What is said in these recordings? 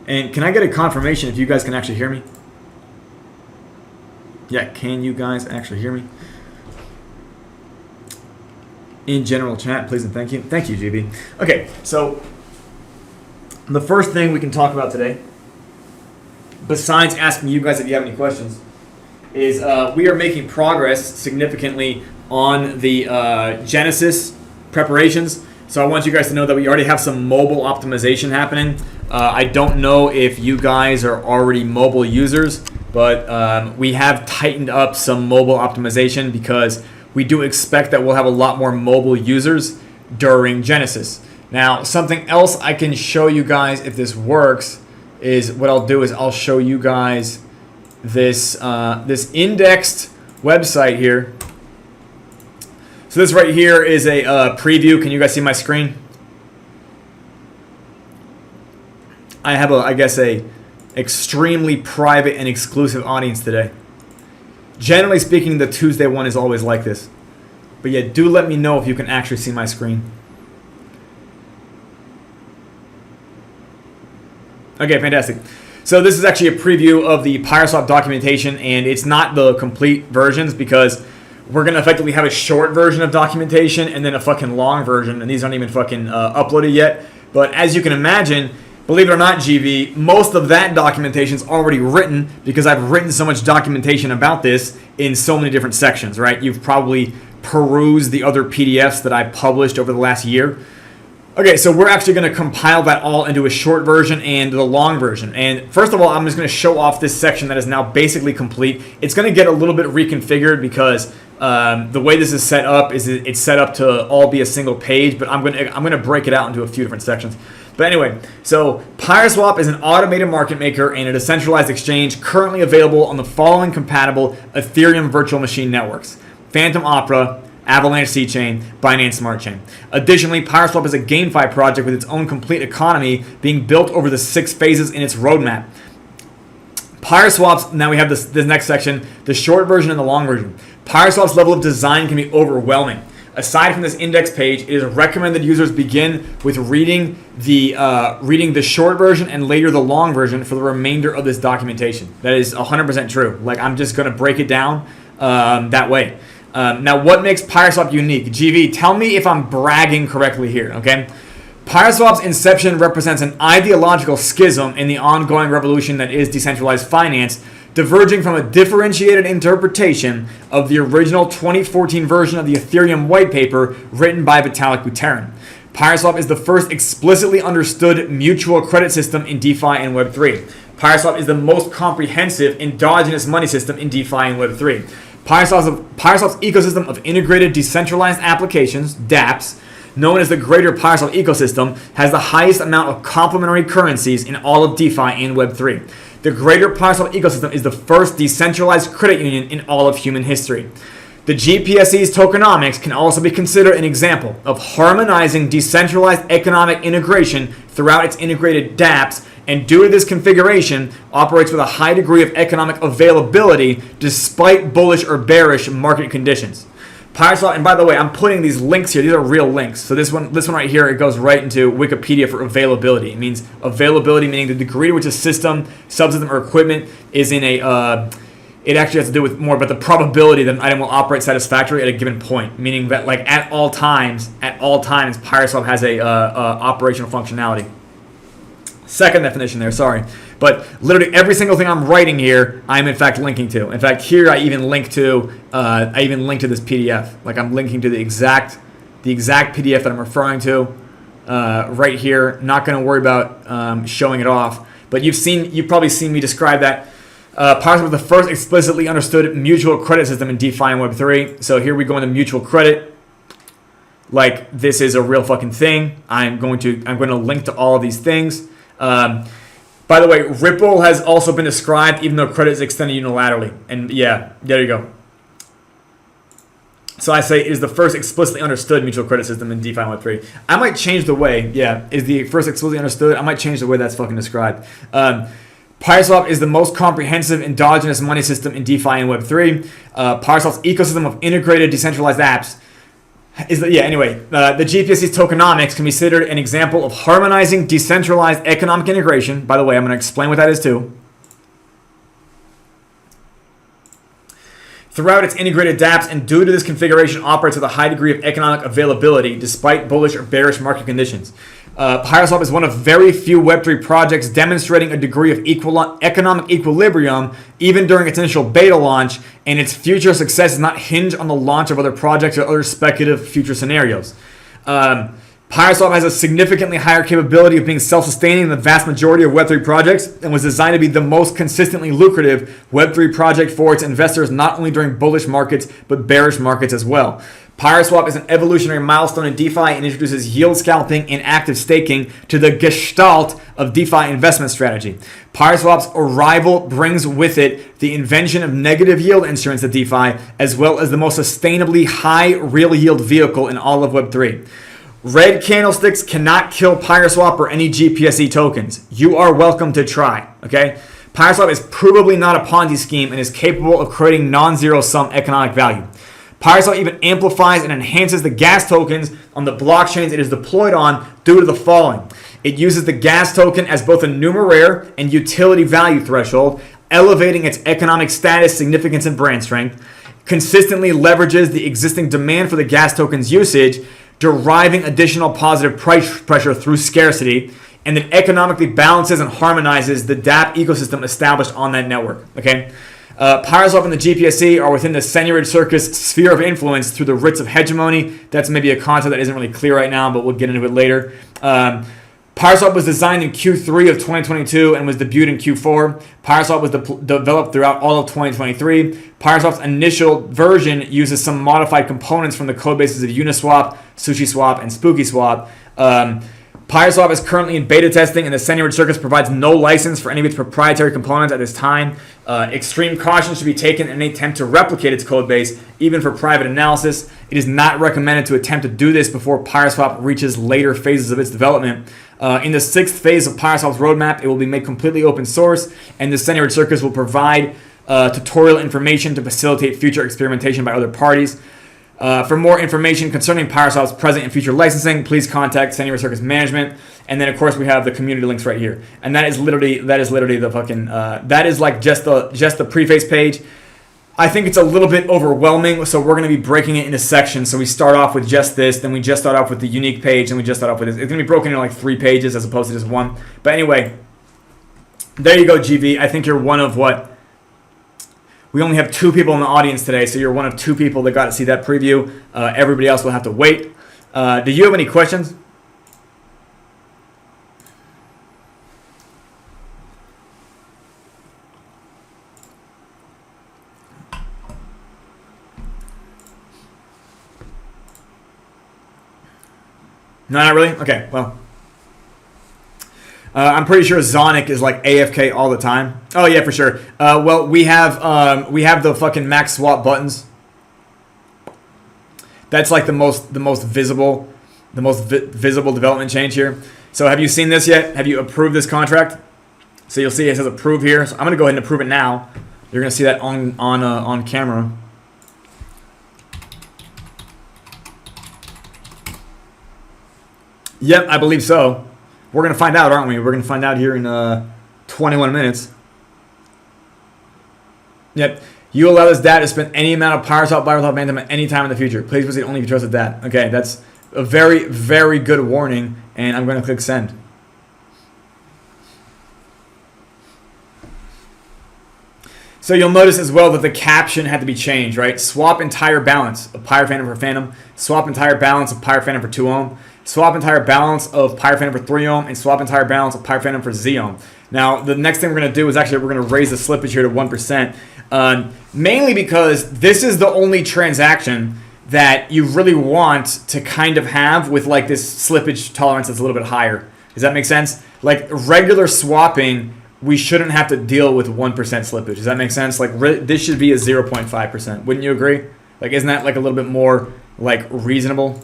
And can I get a confirmation if you guys can actually hear me? Yeah, can you guys actually hear me? In general chat, please and thank you. Thank you, GB. Okay, so the first thing we can talk about today, besides asking you guys if you have any questions, is we are making progress significantly on the Genesis preparations. So I want you guys to know that we already have some mobile optimization happening. I don't know if you guys are already mobile users, but we have tightened up some mobile optimization because we do expect that we'll have a lot more mobile users during Genesis. Now, something else I can show you guys if this works is what I'll do is I'll show you guys this this indexed website here. So this right here is a preview. Can you guys see my screen? I have I guess a extremely private and exclusive audience today. Generally speaking, the Tuesday one is always like this. But yeah, do let me know if you can actually see my screen. Okay, fantastic. So this is actually a preview of the PyroSwap documentation, and it's not the complete versions because we're going to effectively have a short version of documentation and then a fucking long version, and these aren't even fucking uploaded yet. But as you can imagine, believe it or not, GV, most of that documentation is already written because I've written so much documentation about this in so many different sections, right? You've probably perused the other PDFs that I published over the last year. Okay, so we're actually going to compile that all into a short version and the long version. And first of all, I'm just going to show off this section that is now basically complete. It's going to get a little bit reconfigured because the way this is set up is it's set up to all be a single page, but I'm going to break it out into a few different sections. But anyway, so PyroSwap is an automated market maker and a decentralized exchange currently available on the following compatible Ethereum virtual machine networks: Phantom Opera, Avalanche C-Chain, Binance Smart Chain. Additionally, PyroSwap is a GameFi project with its own complete economy being built over the 6 phases in its roadmap. PyroSwap's, now we have this next section, the short version and the long version. PyroSwap's level of design can be overwhelming. Aside from this index page, it is recommended users begin with reading the short version and later the long version for the remainder of this documentation. That is 100% true. Like, I'm just going to break it down that way. Now, what makes PyroSwap unique? GV, tell me if I'm bragging correctly here, okay? PyroSwap's inception represents an ideological schism in the ongoing revolution that is decentralized finance, diverging from a differentiated interpretation of the original 2014 version of the Ethereum white paper written by Vitalik Buterin. PyroSwap is the first explicitly understood mutual credit system in DeFi and Web3. PyroSwap is the most comprehensive endogenous money system in DeFi and Web3. PyroSwap's ecosystem of integrated decentralized applications, dApps, known as the greater PyroSwap ecosystem, has the highest amount of complementary currencies in all of DeFi and Web3. The greater PyroSwap ecosystem is the first decentralized credit union in all of human history. The GPSE's tokenomics can also be considered an example of harmonizing decentralized economic integration throughout its integrated dApps, and due to this configuration, operates with a high degree of economic availability despite bullish or bearish market conditions. PyroSwap, and by the way, I'm putting these links here. These are real links. So this one right here, it goes right into Wikipedia for availability. It means availability, meaning the degree to which a system, subsystem, or equipment is in a. It actually has to do with more about the probability that an item will operate satisfactorily at a given point. Meaning that, like, at all times, PyroSwap has a operational functionality. Second definition there, sorry. But literally every single thing I'm writing here, I'm in fact linking to. In fact, here I even link to this PDF. Like, I'm linking to the exact PDF that I'm referring to right here. Not going to worry about showing it off. But you've probably seen me describe that. PyroSwap is the first explicitly understood mutual credit system in DeFi and Web3. So here we go into mutual credit. Like, this is a real fucking thing. I'm going to link to all of these things. By the way, Ripple has also been described, even though credit is extended unilaterally. And yeah, there you go. So I say it is the first explicitly understood mutual credit system in DeFi and Web3. I might change the way, is the first explicitly understood. I might change the way that's fucking described. PyroSwap is the most comprehensive endogenous money system in DeFi and Web3. PyroSwap's ecosystem of integrated decentralized apps Anyway, the GPSC's tokenomics can be considered an example of harmonizing decentralized economic integration. By the way, I'm going to explain what that is too. Throughout its integrated dApps, and due to this configuration operates with a high degree of economic availability despite bullish or bearish market conditions. PyroSwap is one of very few Web3 projects demonstrating a degree of economic equilibrium even during its initial beta launch, and its future success does not hinge on the launch of other projects or other speculative future scenarios. PyroSwap has a significantly higher capability of being self-sustaining than the vast majority of Web3 projects, and was designed to be the most consistently lucrative Web3 project for its investors, not only during bullish markets, but bearish markets as well. PyroSwap is an evolutionary milestone in DeFi and introduces yield scalping and active staking to the gestalt of DeFi investment strategy. PyroSwap's arrival brings with it the invention of negative yield instruments to DeFi, as well as the most sustainably high real yield vehicle in all of Web3. Red candlesticks cannot kill PyroSwap or any GPSC tokens. You are welcome to try, okay? PyroSwap is provably not a Ponzi scheme and is capable of creating non-zero sum economic value. PyroSwap even amplifies and enhances the gas tokens on the blockchains it is deployed on due to the following. It uses the gas token as both a numeraire and utility value threshold, elevating its economic status, significance, and brand strength. Consistently leverages the existing demand for the gas token's usage, deriving additional positive price pressure through scarcity, and then economically balances and harmonizes the dApp ecosystem established on that network. Okay. PyroSwap and the GPSC are within the Senorita Circus sphere of influence through the writs of hegemony. That's maybe a concept that isn't really clear right now, but we'll get into it later. PyroSwap was designed in Q3 of 2022 and was debuted in Q4. PyroSwap was developed throughout all of 2023. PyroSwap's initial version uses some modified components from the codebases of Uniswap, SushiSwap, and SpookySwap. PyroSwap is currently in beta testing, and the Senorita Circus provides no license for any of its proprietary components at this time. Extreme caution should be taken in any attempt to replicate its codebase, even for private analysis. It is not recommended to attempt to do this before PyroSwap reaches later phases of its development. In the 6th phase of PyroSwap's roadmap, it will be made completely open source, and the Senorita Circus will provide tutorial information to facilitate future experimentation by other parties. For more information concerning PyroSwap's present and future licensing, please contact Senorita Circus Management. And then, of course, we have the community links right here. And that is literally the fucking that is like just the preface page. I think it's a little bit overwhelming, so we're going to be breaking it into sections. So we start off with just this, then we just start off with the unique page, and we just start off with this. It's going to be broken into like 3 pages as opposed to just 1. But anyway, there you go, GV. I think you're one of what? We only have 2 people in the audience today, so you're one of 2 people that got to see that preview. Everybody else will have to wait. Do you have any questions? No, not really? Okay, well. I'm pretty sure Zonic is like AFK all the time. Oh yeah, for sure. Well, we have the fucking max swap buttons. That's like the most visible development change here. So have you seen this yet? Have you approved this contract? So you'll see it says approve here. So I'm gonna go ahead and approve it now. You're gonna see that on camera. Yep, I believe so. We're going to find out, aren't we? We're going to find out here in 21 minutes. Yep. You allow this data to spend any amount of PyroSwap by Bantam at any time in the future. Please proceed only if you trust that. Okay, that's a very, very good warning, and I'm going to click send. So you'll notice as well that the caption had to be changed, right? Swap entire balance of PyroPhantom for Phantom. Swap entire balance of PyroPhantom for 2 ohm. Swap entire balance of PyroPhantom for 3 ohm. And swap entire balance of PyroPhantom for Z ohm. Now, the next thing we're going to do is actually we're going to raise the slippage here to 1%. Mainly because this is the only transaction that you really want to kind of have with like this slippage tolerance that's a little bit higher. Does that make sense? Like regular swapping, we shouldn't have to deal with 1% slippage. Does that make sense? Like this should be a 0.5%. Wouldn't you agree? Like, isn't that like a little bit more like reasonable?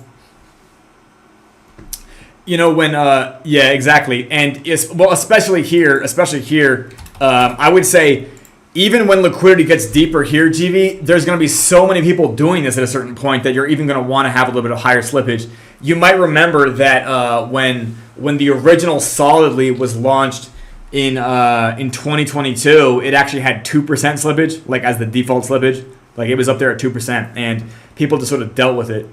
You know, when, yeah, exactly. And well, especially here, I would say even when liquidity gets deeper here, GV, there's going to be so many people doing this at a certain point that you're even going to want to have a little bit of higher slippage. You might remember that when the original Solidly was launched in 2022, it actually had 2% slippage, like as the default slippage. Like it was up there at 2%, and people just sort of dealt with it.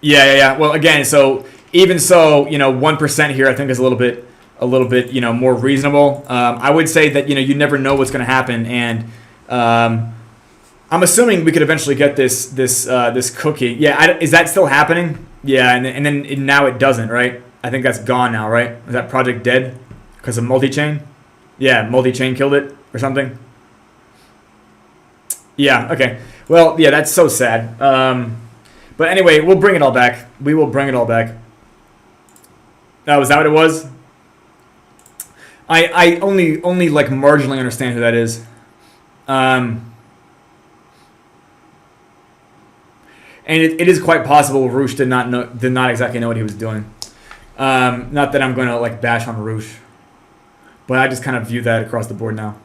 Yeah. Well, again, so even so, 1% here I think is a little bit, more reasonable. I would say that, you never know what's going to happen, and I'm assuming we could eventually get this cookie. Yeah, is that still happening? Yeah, and then now it doesn't, right? I think that's gone now, right? Is that project dead because of multi-chain? Yeah, multi-chain killed it or something. Yeah, okay. Well, yeah, that's so sad. But anyway, we'll bring it all back. We will bring it all back. Oh, is that what it was? I only like marginally understand who that is. And it is quite possible Roosh did not exactly know what he was doing. Not that I'm going to like bash on Roosh, but I just kind of view that across the board now.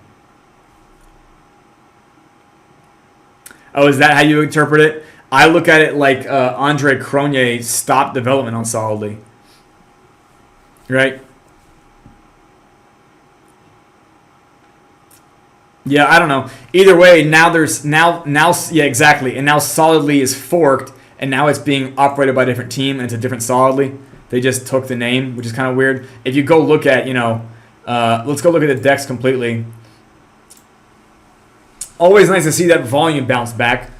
Oh, is that how you interpret it? I look at it like Andre Cronje stopped development on Solidly. Right? Yeah, I don't know. Either way, now yeah, exactly. And now Solidly is forked, and now it's being operated by a different team, and it's a different Solidly. They just took the name, which is kind of weird. If you go look at, let's go look at the DEX completely. Always nice to see that volume bounce back.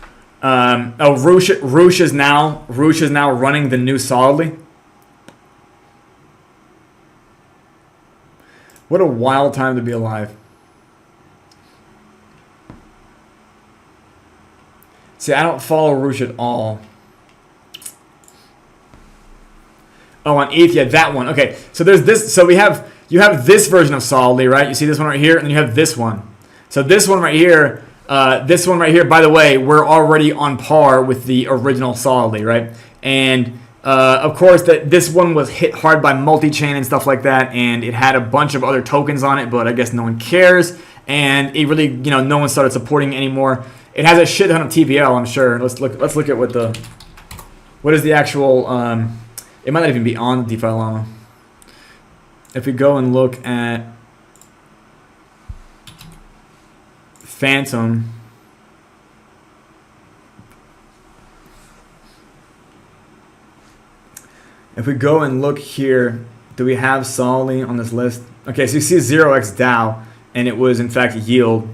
Roosh is now running the new Solidly. What a wild time to be alive. See, I don't follow Roosh at all. Oh, on ETH, yeah, that one. Okay, so there's this. So you have this version of Solidly, right? You see this one right here, and then you have this one. So this one right here, by the way, we're already on par with the original Solidly, right? And of course, this one was hit hard by multi-chain and stuff like that, and it had a bunch of other tokens on it, but I guess no one cares, and it really, no one started supporting it anymore. It has a shit ton of TVL, I'm sure. Let's look at what is the actual. It might not even be on the DeFi Llama. If we go and look at Phantom. If we go and look here, do we have Solidly on this list? Okay, so you see 0x DAO, and it was in fact yield.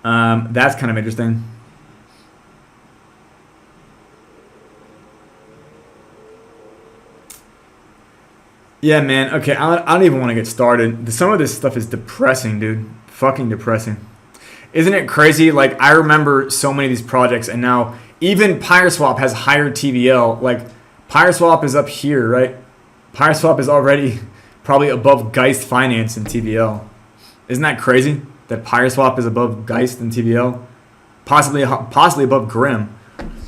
That's kind of interesting. Yeah, man. Okay, I don't even want to get started. Some of this stuff is depressing, dude. Fucking depressing. Isn't it crazy? Like, I remember so many of these projects, and now even PyreSwap has higher TVL. Like, PyreSwap is up here, right? PyreSwap is already probably above Geist Finance and TVL. Isn't that crazy? That PyreSwap is above Geist and TVL? Possibly above Grim.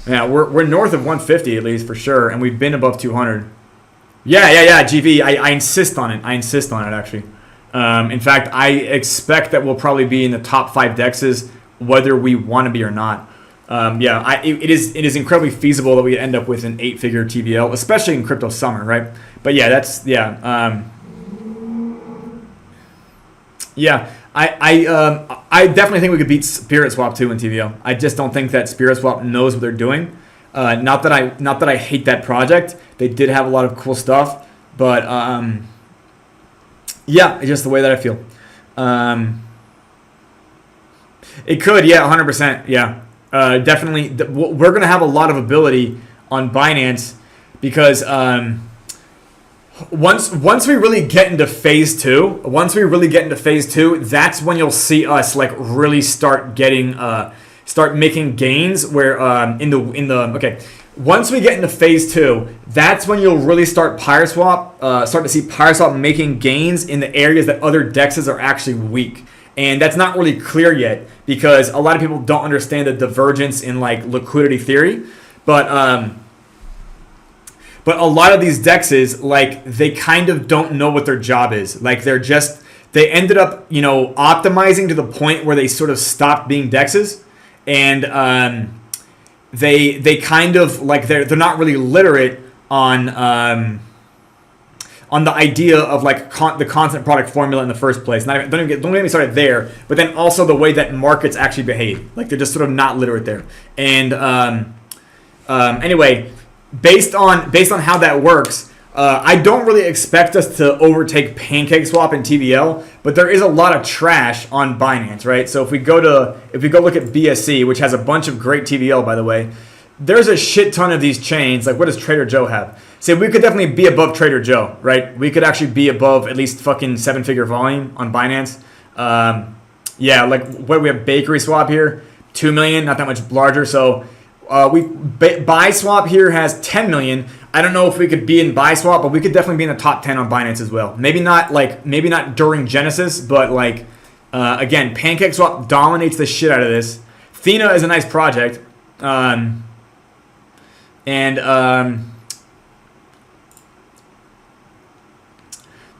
Yeah, we're north of 150 at least for sure, and we've been above 200. Yeah, GV. I insist on it. Actually. In fact, I expect that we'll probably be in the top 5 dexes, whether we want to be or not. It is incredibly feasible that we end up with an 8-figure TVL, especially in crypto summer, right? But yeah, I definitely think we could beat SpiritSwap too in TVL. I just don't think that SpiritSwap knows what they're doing. Not that I hate that project. They did have a lot of cool stuff, but it's just the way that I feel. It could, 100%, yeah. Definitely, we're gonna have a lot of ability on Binance because once we really get into phase 2, that's when you'll see us like really start making gains. Where once we get into phase 2, that's when you'll really start to see PyreSwap making gains in the areas that other dexes are actually weak. And that's not really clear yet because a lot of people don't understand the divergence in like liquidity theory. But a lot of these dexes, like, they kind of don't know what their job is. Like, they're just they ended up, you know, optimizing to the point where they sort of stopped being dexes, and they kind of like they're not really literate on the idea of like the constant product formula in the first place. Don't get me started there, but then also the way that markets actually behave. Like they're just sort of not literate there. And anyway, based on how that works, I don't really expect us to overtake PancakeSwap and TVL, but there is a lot of trash on Binance, right? So if we go look at BSC, which has a bunch of great TVL, by the way, there's a shit ton of these chains. Like, what does Trader Joe have? Say, we could definitely be above Trader Joe, right? We could actually be above at least fucking 7-figure volume on Binance. Yeah, like what we have Bakery Swap here, 2 million, not that much larger. So Buy Swap here has 10 million. I don't know if we could be in Buy Swap, but we could definitely be in the top 10 on Binance as well. Maybe not during Genesis, but like again, PancakeSwap dominates the shit out of this. Thena is a nice project.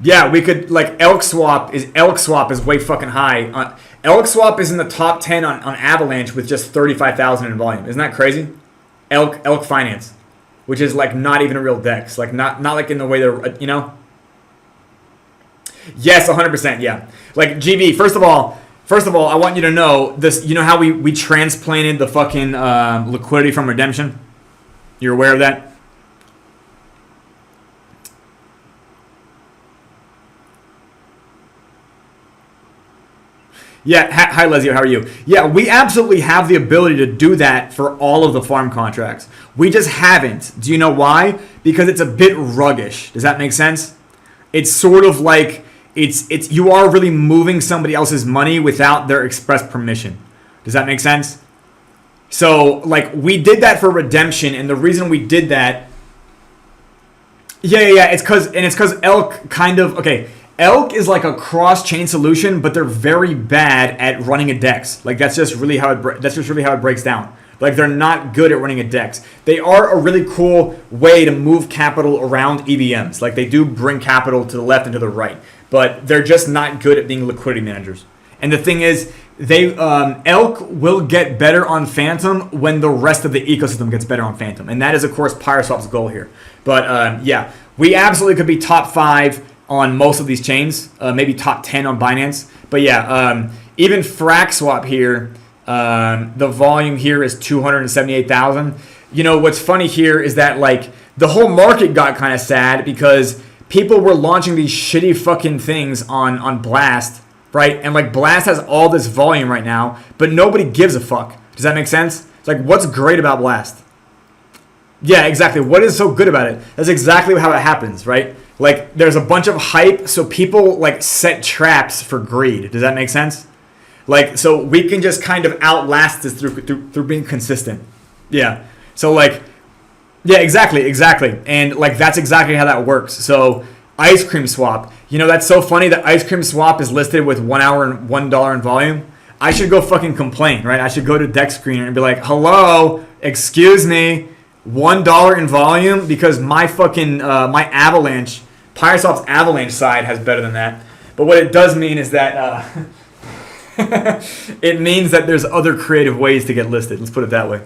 Yeah, we could like Elk Swap is way fucking high. Elk Swap is in the top 10 on Avalanche with just 35,000 in volume. Isn't that crazy? Elk Finance, which is like not even a real DEX, like not like in the way they're, you know. Yes, 100%. Yeah, like GB. First of all, I want you to know this. You know how we transplanted the fucking liquidity from redemption? You're aware of that? Yeah, hi Leslie, how are you? Yeah, we absolutely have the ability to do that for all of the farm contracts. We just haven't. Do you know why? Because it's a bit ruggish. Does that make sense? It's sort of like it's you are really moving somebody else's money without their express permission. Does that make sense? So, like, we did that for redemption, and the reason we did that, yeah, it's because Elk kind of, okay, Elk is like a cross-chain solution, but they're very bad at running a DEX. Like, that's just really how it breaks down. Like, they're not good at running a DEX. They are a really cool way to move capital around EVMs. Like, they do bring capital to the left and to the right, but they're just not good at being liquidity managers. And the thing is, Elk will get better on Phantom when the rest of the ecosystem gets better on Phantom. And that is, of course, PyroSwap's goal here. But, yeah, we absolutely could be top 5 on most of these chains, maybe top 10 on Binance. But, yeah, even FraxSwap here, the volume here is 278,000. You know, what's funny here is that, like, the whole market got kind of sad because people were launching these shitty fucking things on Blast, right? And like Blast has all this volume right now, but nobody gives a fuck. Does that make sense? It's like, what's great about Blast? Yeah, exactly. What is so good about it? That's exactly how it happens, right? Like, there's a bunch of hype, so people like set traps for greed. Does that make sense? Like, so we can just kind of outlast this through being consistent. Yeah. So like, yeah, exactly. And like, that's exactly how that works. So Ice Cream Swap. You know, that's so funny that Ice Cream Swap is listed with 1 hour and $1 in volume. I should go fucking complain, right? I should go to Dex Screener and be like, hello, excuse me, $1 in volume because my fucking, my Avalanche, PyroSwap's Avalanche side has better than that. But what it does mean is that, it means that there's other creative ways to get listed. Let's put it that way.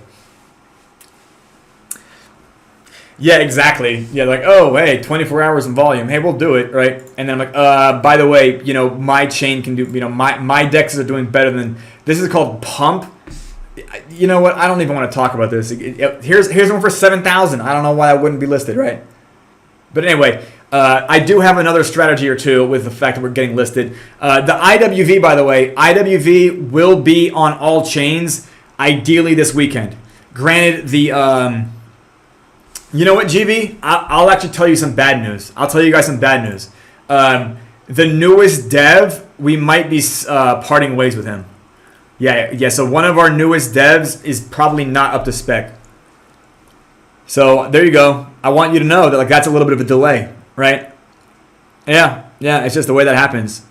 Yeah, exactly. Yeah, like, oh, hey, 24 hours in volume. Hey, we'll do it, right? And then I'm like, by the way, you know, my chain can do, you know, my DEXs are doing better than, this is called Pump. You know what? I don't even want to talk about this. Here's one for 7,000. I don't know why I wouldn't be listed, right? But anyway, I do have another strategy or two with the fact that we're getting listed. The IWV, by the way, IWV will be on all chains, ideally this weekend. Granted, the... you know what, GB? I'll actually tell you some bad news. I'll tell you guys some bad news. The newest dev, we might be parting ways with him. Yeah. So one of our newest devs is probably not up to spec. So there you go. I want you to know that like that's a little bit of a delay, right? Yeah. It's just the way that happens.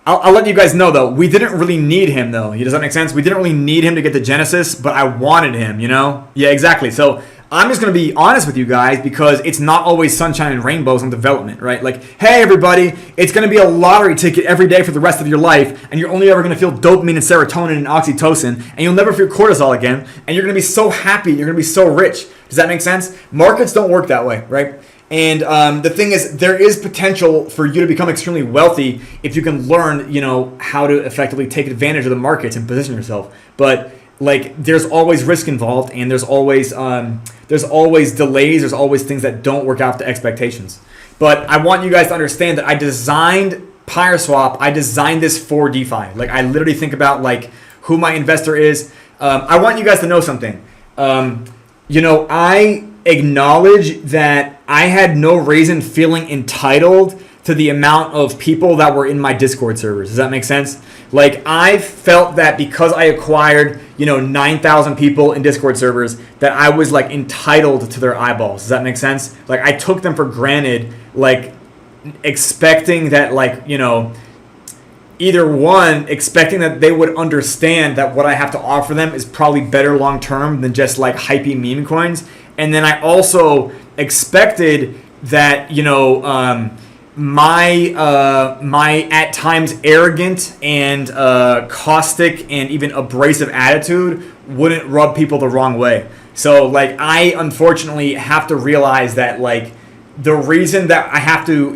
I'll let you guys know though. We didn't really need him though. Does that make sense? We didn't really need him to get to Genesis, but I wanted him. You know? Yeah, exactly. So. I'm just going to be honest with you guys because it's not always sunshine and rainbows on development, right? Like, hey, everybody, it's going to be a lottery ticket every day for the rest of your life, and you're only ever going to feel dopamine and serotonin and oxytocin, and you'll never feel cortisol again, and you're going to be so happy, you're going to be so rich. Does that make sense? Markets don't work that way, right? And the thing is, there is potential for you to become extremely wealthy if you can learn, how to effectively take advantage of the markets and position yourself. But like, there's always risk involved, and there's always delays. There's always things that don't work out to expectations. But I want you guys to understand that I designed PyroSwap. I designed this for DeFi. Like, I literally think about like who my investor is. I want you guys to know something. I acknowledge that I had no reason feeling entitled to the amount of people that were in my Discord servers. Does that make sense? Like, I felt that because I acquired, 9,000 people in Discord servers, that I was like entitled to their eyeballs. Does that make sense? Like, I took them for granted, like expecting that, like, either one, expecting that they would understand that what I have to offer them is probably better long term than just like hypey meme coins. And then I also expected that, my at times arrogant and caustic and even abrasive attitude wouldn't rub people the wrong way. So like, I unfortunately have to realize that like the reason that I have to,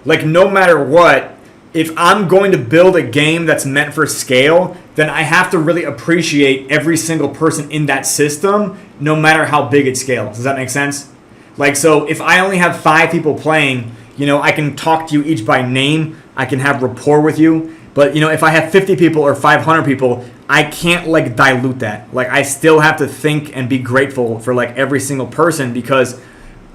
like, no matter what, if I'm going to build a game that's meant for scale, then I have to really appreciate every single person in that system, no matter how big it scales. Does that make sense? Like, so if I only have 5 people playing, I can talk to you each by name. I can have rapport with you. But, if I have 50 people or 500 people, I can't, like, dilute that. Like, I still have to think and be grateful for, like, every single person, because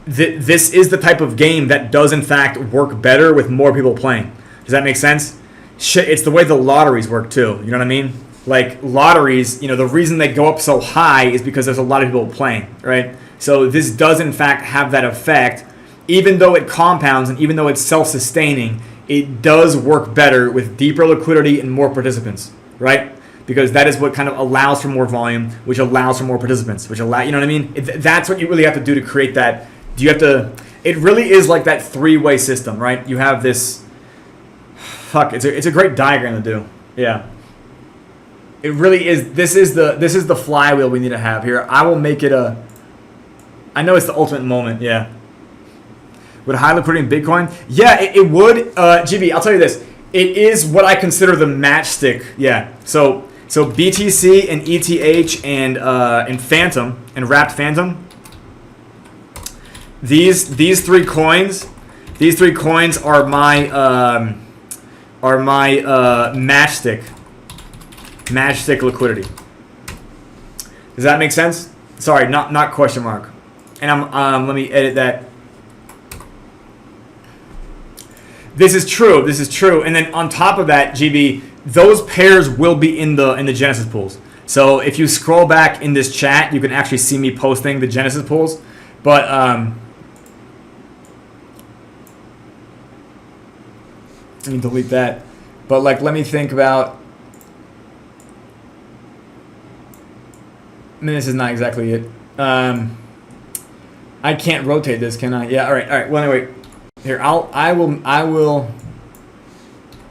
this is the type of game that does, in fact, work better with more people playing. Does that make sense? Shit, it's the way the lotteries work, too. You know what I mean? Like, lotteries, the reason they go up so high is because there's a lot of people playing, right? So this does, in fact, have that effect. Even though it compounds and even though it's self-sustaining, it does work better with deeper liquidity and more participants, right? Because that is what kind of allows for more volume, which allows for more participants, which allow, you know what I mean? That's what you really have to do to create that. It really is like that 3-way system, right? You have this, it's a great diagram to do. Yeah. It really is. This is the flywheel we need to have here. I will make it I know it's the ultimate moment, yeah. Would high liquidity in Bitcoin? Yeah, it would. GB, I'll tell you this. It is what I consider the matchstick. Yeah. So BTC and ETH and Phantom and Wrapped Phantom. These three coins are my matchstick liquidity. Does that make sense? Sorry, not question mark. And let me edit that. This is true. And then on top of that, GB, those pairs will be in the Genesis pools. So if you scroll back in this chat, you can actually see me posting the Genesis pools. But let me delete that. But like, let me think about. I mean, this is not exactly it. I can't rotate this, can I? Yeah. All right. Well, anyway, here I'll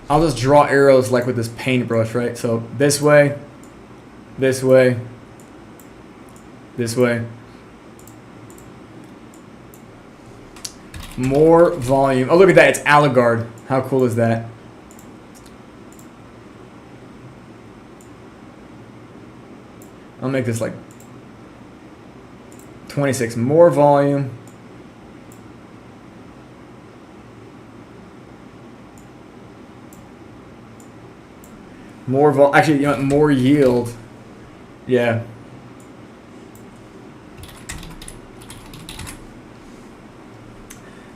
just draw arrows like with this paintbrush, right? So this way, this way, this way. More volume. Oh, look at that! It's Allegard. How cool is that? I'll make this like 26. More volume. Actually, more yield. Yeah.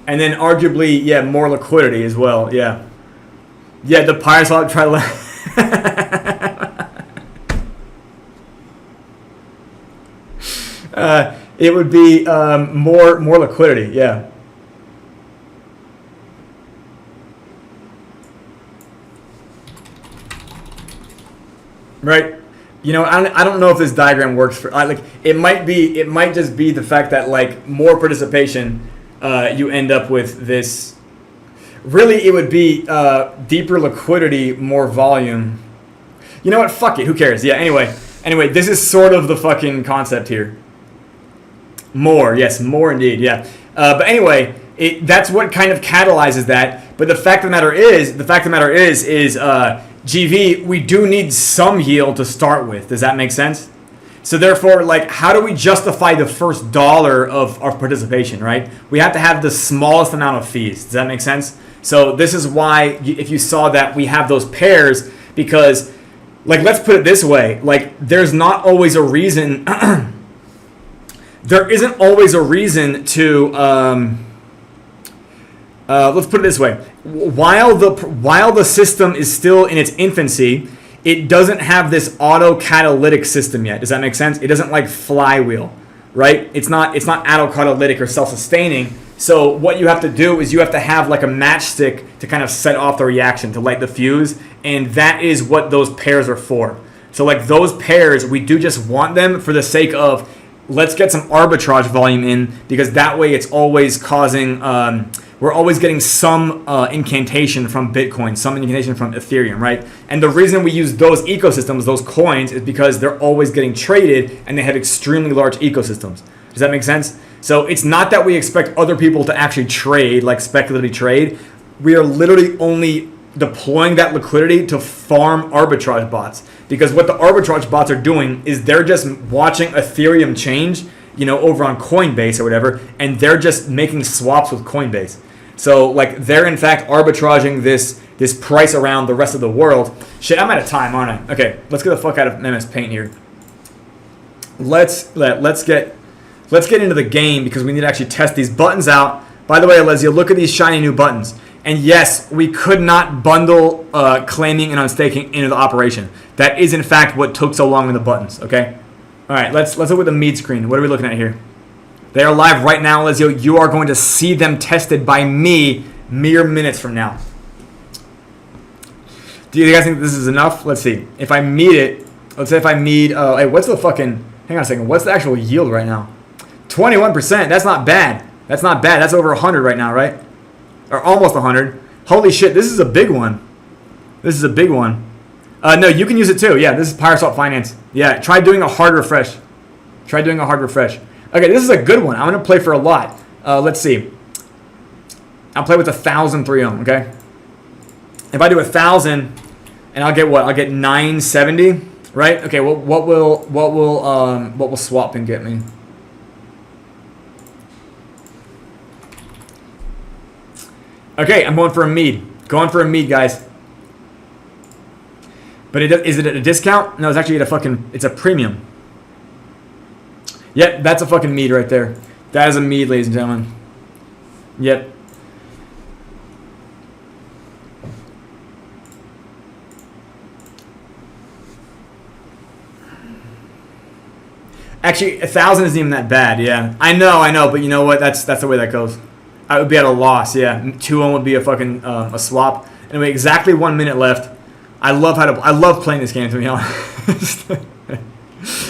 And then arguably, yeah, more liquidity as well. Yeah. Yeah, the PyroSwap it would be more liquidity, yeah. Right. I don't know if this diagram works for like it might just be the fact that like more participation, you end up with this. Really, it would be deeper liquidity, more volume. You know what? Fuck it. Who cares? Yeah. Anyway, this is sort of the fucking concept here. More, yes, more indeed. Yeah. But anyway, that's what kind of catalyzes that. But the fact of the matter is, GV, we do need some yield to start with. Does that make sense? So therefore, like, how do we justify the first dollar of participation, right? We have to have the smallest amount of fees. Does that make sense? So this is why, if you saw that we have those pairs, because, like, let's put it this way, like, there's not always a reason, there isn't always a reason to, let's put it this way, while the system is still in its infancy, it doesn't have this auto-catalytic system yet. Does that make sense? It doesn't like flywheel, right? It's not auto-catalytic or self-sustaining. So what you have to do is you have to have like a matchstick to kind of set off the reaction, to light the fuse, and that is what those pairs are for. So like those pairs, we do just want them for the sake of let's get some arbitrage volume in, because that way it's always causing, we're always getting some incantation from Bitcoin, some incantation from Ethereum, right? And the reason we use those ecosystems, those coins, is because they're always getting traded and they have extremely large ecosystems. Does that make sense? So it's not that we expect other people to actually trade, like speculatively trade. We are literally only deploying that liquidity to farm arbitrage bots. Because what the arbitrage bots are doing is they're just watching Ethereum change, over on Coinbase or whatever, and they're just making swaps with Coinbase. So like they're in fact arbitraging this price around the rest of the world. Shit, I'm out of time, aren't I? Okay, let's get the fuck out of MS Paint here. Let's get into the game, because we need to actually test these buttons out. By the way, Alessio, look at these shiny new buttons. And yes, we could not bundle claiming and unstaking into the operation. That is in fact what took so long in the buttons. Okay. All right. Let's look at the meat screen. What are we looking at here? They are live right now, Alessio. You are going to see them tested by me mere minutes from now. Do you guys think this is enough? Let's see. If I meet it, let's say if I meet, hey, what's the fucking? Hang on a second. What's the actual yield right now? 21%. That's not bad. That's not bad. That's over 100 right now, right? Or almost 100. Holy shit, this is a big one. This is a big one. No, you can use it too. Yeah, this is Paraswap Finance. Yeah, try doing a hard refresh. Try doing a hard refresh. Okay, this is a good one. I'm going to play for a lot. Let's see. I'll play with 1,000 3-ohm, okay? If I do 1,000, and I'll get what? I'll get 970, right? Okay, well, what will swapping get me? Okay, I'm going for a mead. Going for a mead, guys. But is it at a discount? No, it's actually it's a premium. Yep, that's a fucking mead right there. That is a mead, ladies and gentlemen. Yep. Actually, 1,000 isn't even that bad, yeah. I know, but you know what? That's the way that goes. I would be at a loss, yeah. 2-1 would be a fucking a swap. Anyway, exactly 1 minute left. I love playing this game, to be honest.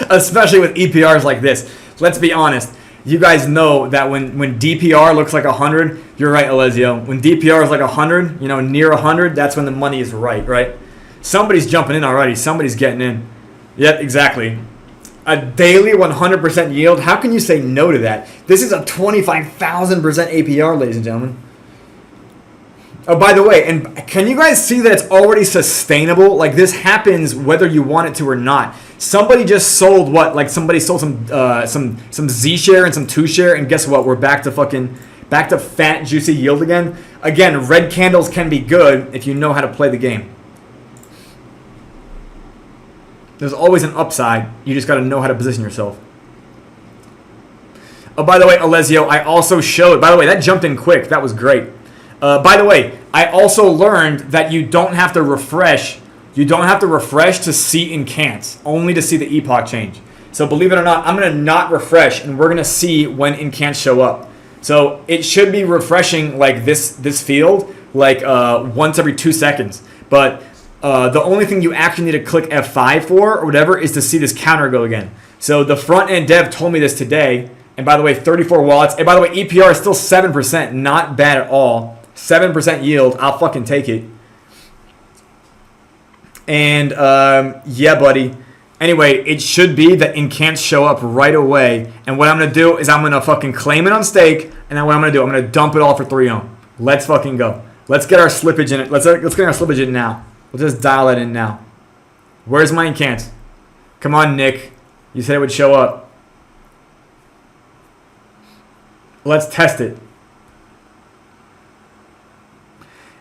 Especially with EPRs like this. Let's be honest. You guys know that when DPR looks like 100, you're right, Alessio. When DPR is like 100, near 100, that's when the money is right? Somebody's jumping in already. Somebody's getting in. Yep, exactly. A daily 100% yield. How can you say no to that? This is a 25,000% APR, ladies and gentlemen. Oh, by the way, and can you guys see that it's already sustainable? Like, this happens whether you want it to or not. Somebody just sold what? Like, somebody sold some Z share and some 2 share, and guess what? We're back to fat, juicy yield again. Again, red candles can be good if you know how to play the game. There's always an upside. You just got to know how to position yourself. Oh, by the way, Alessio, I also showed. By the way, that jumped in quick. That was great. By the way, I also learned that you don't have to refresh. You don't have to refresh to see incants, only to see the epoch change. So believe it or not, I'm going to not refresh, and we're going to see when incants show up. So it should be refreshing like this field, like once every 2 seconds. But The only thing you actually need to click F5 for or whatever is to see this counter go again. So the front end dev told me this today. And by the way, 34 wallets. And by the way, EPR is still 7%. Not bad at all. 7% yield. I'll fucking take it. And yeah, buddy. Anyway, it should be that incants show up right away. And what I'm going to do is I'm going to fucking claim it on stake. And then what I'm going to do, I'm going to dump it all for 3 ohm. Let's fucking go. Let's get our slippage in it. Let's get our slippage in now. We'll just dial it in now. Where's my incants? Come on, Nick. You said it would show up. Let's test it.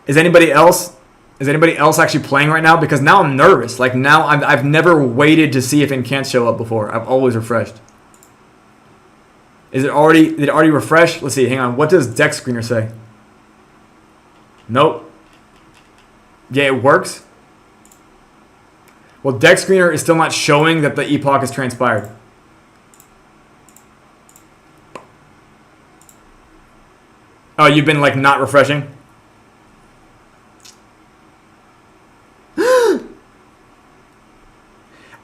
Is anybody else actually playing right now? Because now I'm nervous. Like now I've never waited to see if incants show up before. I've always refreshed. Did it already refresh? Let's see. Hang on. What does deck screener say? Nope. Yeah, it works. Well, deck screener is still not showing that the epoch has transpired. Oh, you've been like not refreshing?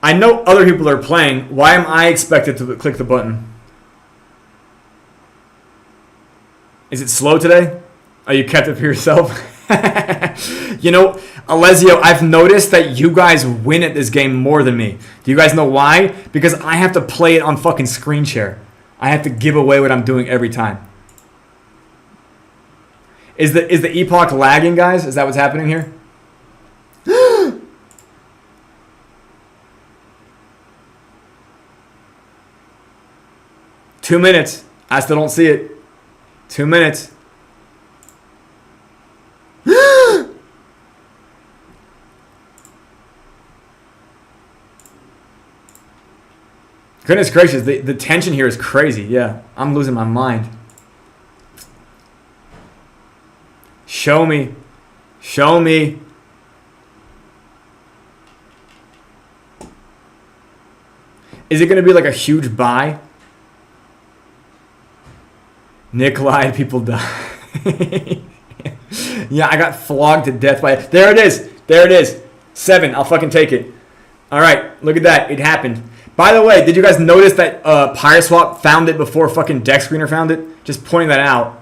I know other people are playing. Why am I expected to click the button? Is it slow today? Oh, you kept it for yourself? You know, Alessio, I've noticed that you guys win at this game more than me. Do you guys know why? Because I have to play it on fucking screen share. I have to give away what I'm doing every time. Is the epoch lagging, guys? Is that what's happening here? 2 minutes. I still don't see it. 2 minutes. Goodness gracious, the tension here is crazy. Yeah, I'm losing my mind. Show me. Show me. Is it going to be like a huge buy? Nikolai, people die. Yeah, I got flogged to death by it. There it is. There it is. 7. I'll fucking take it. All right, look at that. It happened. By the way, did you guys notice that PirateSwap found it before fucking Deck Screener found it? Just pointing that out.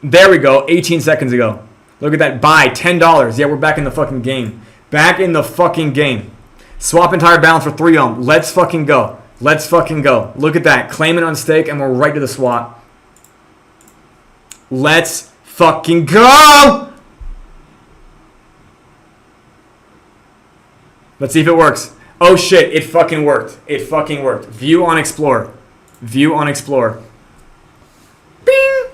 There we go. 18 seconds ago. Look at that. Buy. $10. Yeah, we're back in the fucking game. Back in the fucking game. Swap entire balance for 3 ohm. Let's fucking go. Let's fucking go. Look at that. Claim it on stake, and we're right to the swap. Let's fucking go! Let's see if it works. Oh shit, it fucking worked. It fucking worked. View on Explorer. View on Explorer. Bing!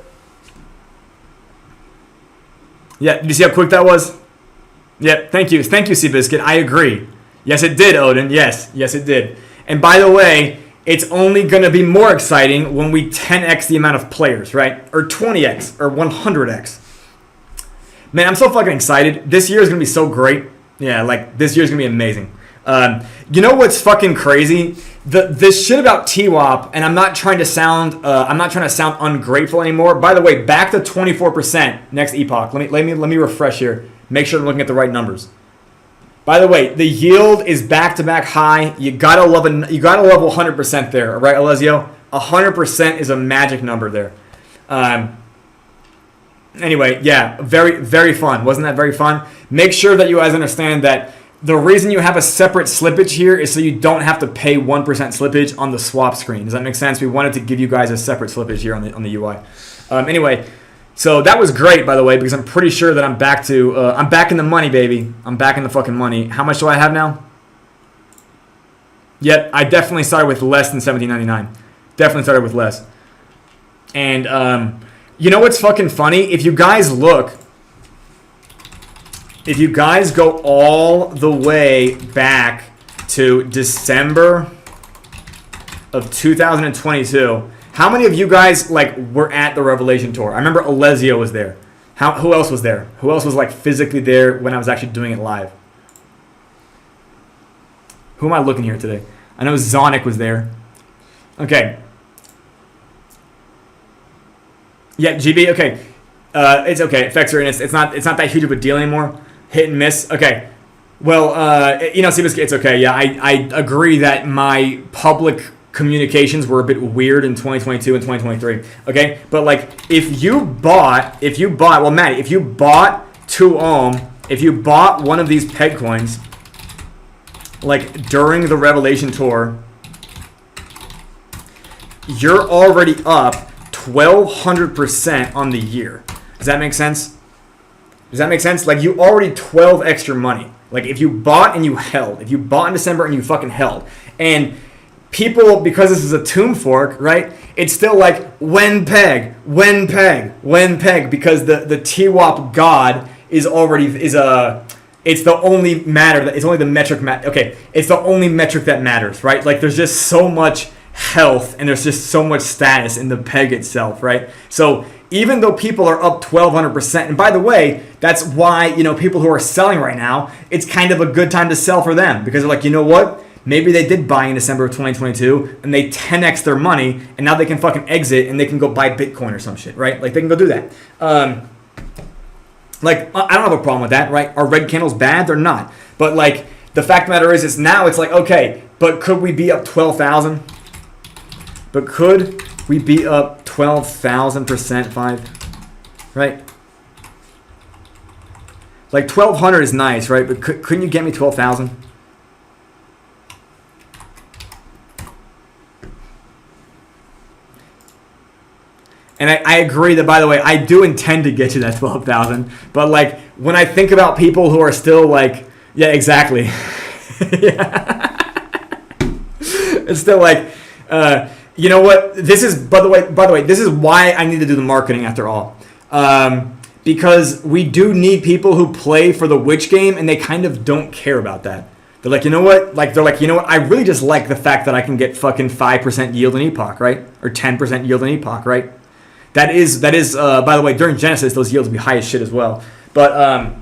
Yeah, did you see how quick that was? Yeah, thank you. Thank you, Seabiscuit. I agree. Yes, it did, Odin. Yes, yes, it did. And by the way, it's only going to be more exciting when we 10x the amount of players, right? Or 20x or 100x. Man, I'm so fucking excited. This year is going to be so great. Yeah, like this year is going to be amazing. You know what's fucking crazy? This shit about TWAP, and I'm not trying to sound ungrateful anymore. By the way, back to 24% next epoch. Let me refresh here. Make sure I'm looking at the right numbers. By the way, the yield is back-to-back high. You gotta love 100% there, right, Alessio? 100% is a magic number there. Anyway, yeah, very, very fun. Wasn't that very fun? Make sure that you guys understand that the reason you have a separate slippage here is so you don't have to pay 1% slippage on the swap screen. Does that make sense? We wanted to give you guys a separate slippage here on the UI. Anyway, so that was great, by the way, because I'm pretty sure that I'm back in the money, baby. I'm back in the fucking money. How much do I have now? Yep, I definitely started with less than $17.99. Definitely started with less. And you know what's fucking funny? If you guys go all the way back to December of 2022, how many of you guys were at the Revelation Tour? I remember Alessio was there. Who else was there? Who else was physically there when I was actually doing it live? Who am I looking here today? I know Zonic was there. Okay. Yeah, GB. Okay. It's okay. Effects are in. It's not that huge of a deal anymore. Hit and miss. Okay. Well, Seamus, it's okay. Yeah, I agree that my public communications were a bit weird in 2022 and 2023. Okay, but like if you bought, well, Maddie, if you bought 2 ohm, if you bought one of these peg coins, like during the Revelation tour, you're already up 1,200% on the year. Does that make sense? Does that make sense? Like you already 12 extra money. Like if you bought and you held, if you bought in December and you fucking held, and people, because this is a tomb fork, right? It's still like when peg, because the TWAP God is already it's the only matter that it's only the metric. Okay, it's the only metric that matters, right? Like there's just so much health and there's just so much status in the peg itself, right? So even though people are up 1,200%, and by the way, that's why, people who are selling right now, it's kind of a good time to sell for them because they're like, you know what? Maybe they did buy in December of 2022 and they 10x their money and now they can fucking exit and they can go buy Bitcoin or some shit, right? Like they can go do that. Like I don't have a problem with that, right? Are red candles bad? They're not. But like the fact of the matter is, it's now it's like, okay, but could we be up 12,000? But could we be up 12,000%, 5? Right? Like 1,200 is nice, right? But couldn't you get me 12,000? And I agree that, by the way, I do intend to get you that 12,000. But like when I think about people who are still like, yeah, exactly. Yeah. It's still like, you know what? This is, by the way, this is why I need to do the marketing after all. Because we do need people who play for the witch game and they kind of don't care about that. They're like, you know what? Like, they're like, you know what? I really just like the fact that I can get fucking 5% yield in Epoch, right? Or 10% yield in Epoch, right? That is, by the way, during Genesis, those yields would be high as shit as well. But,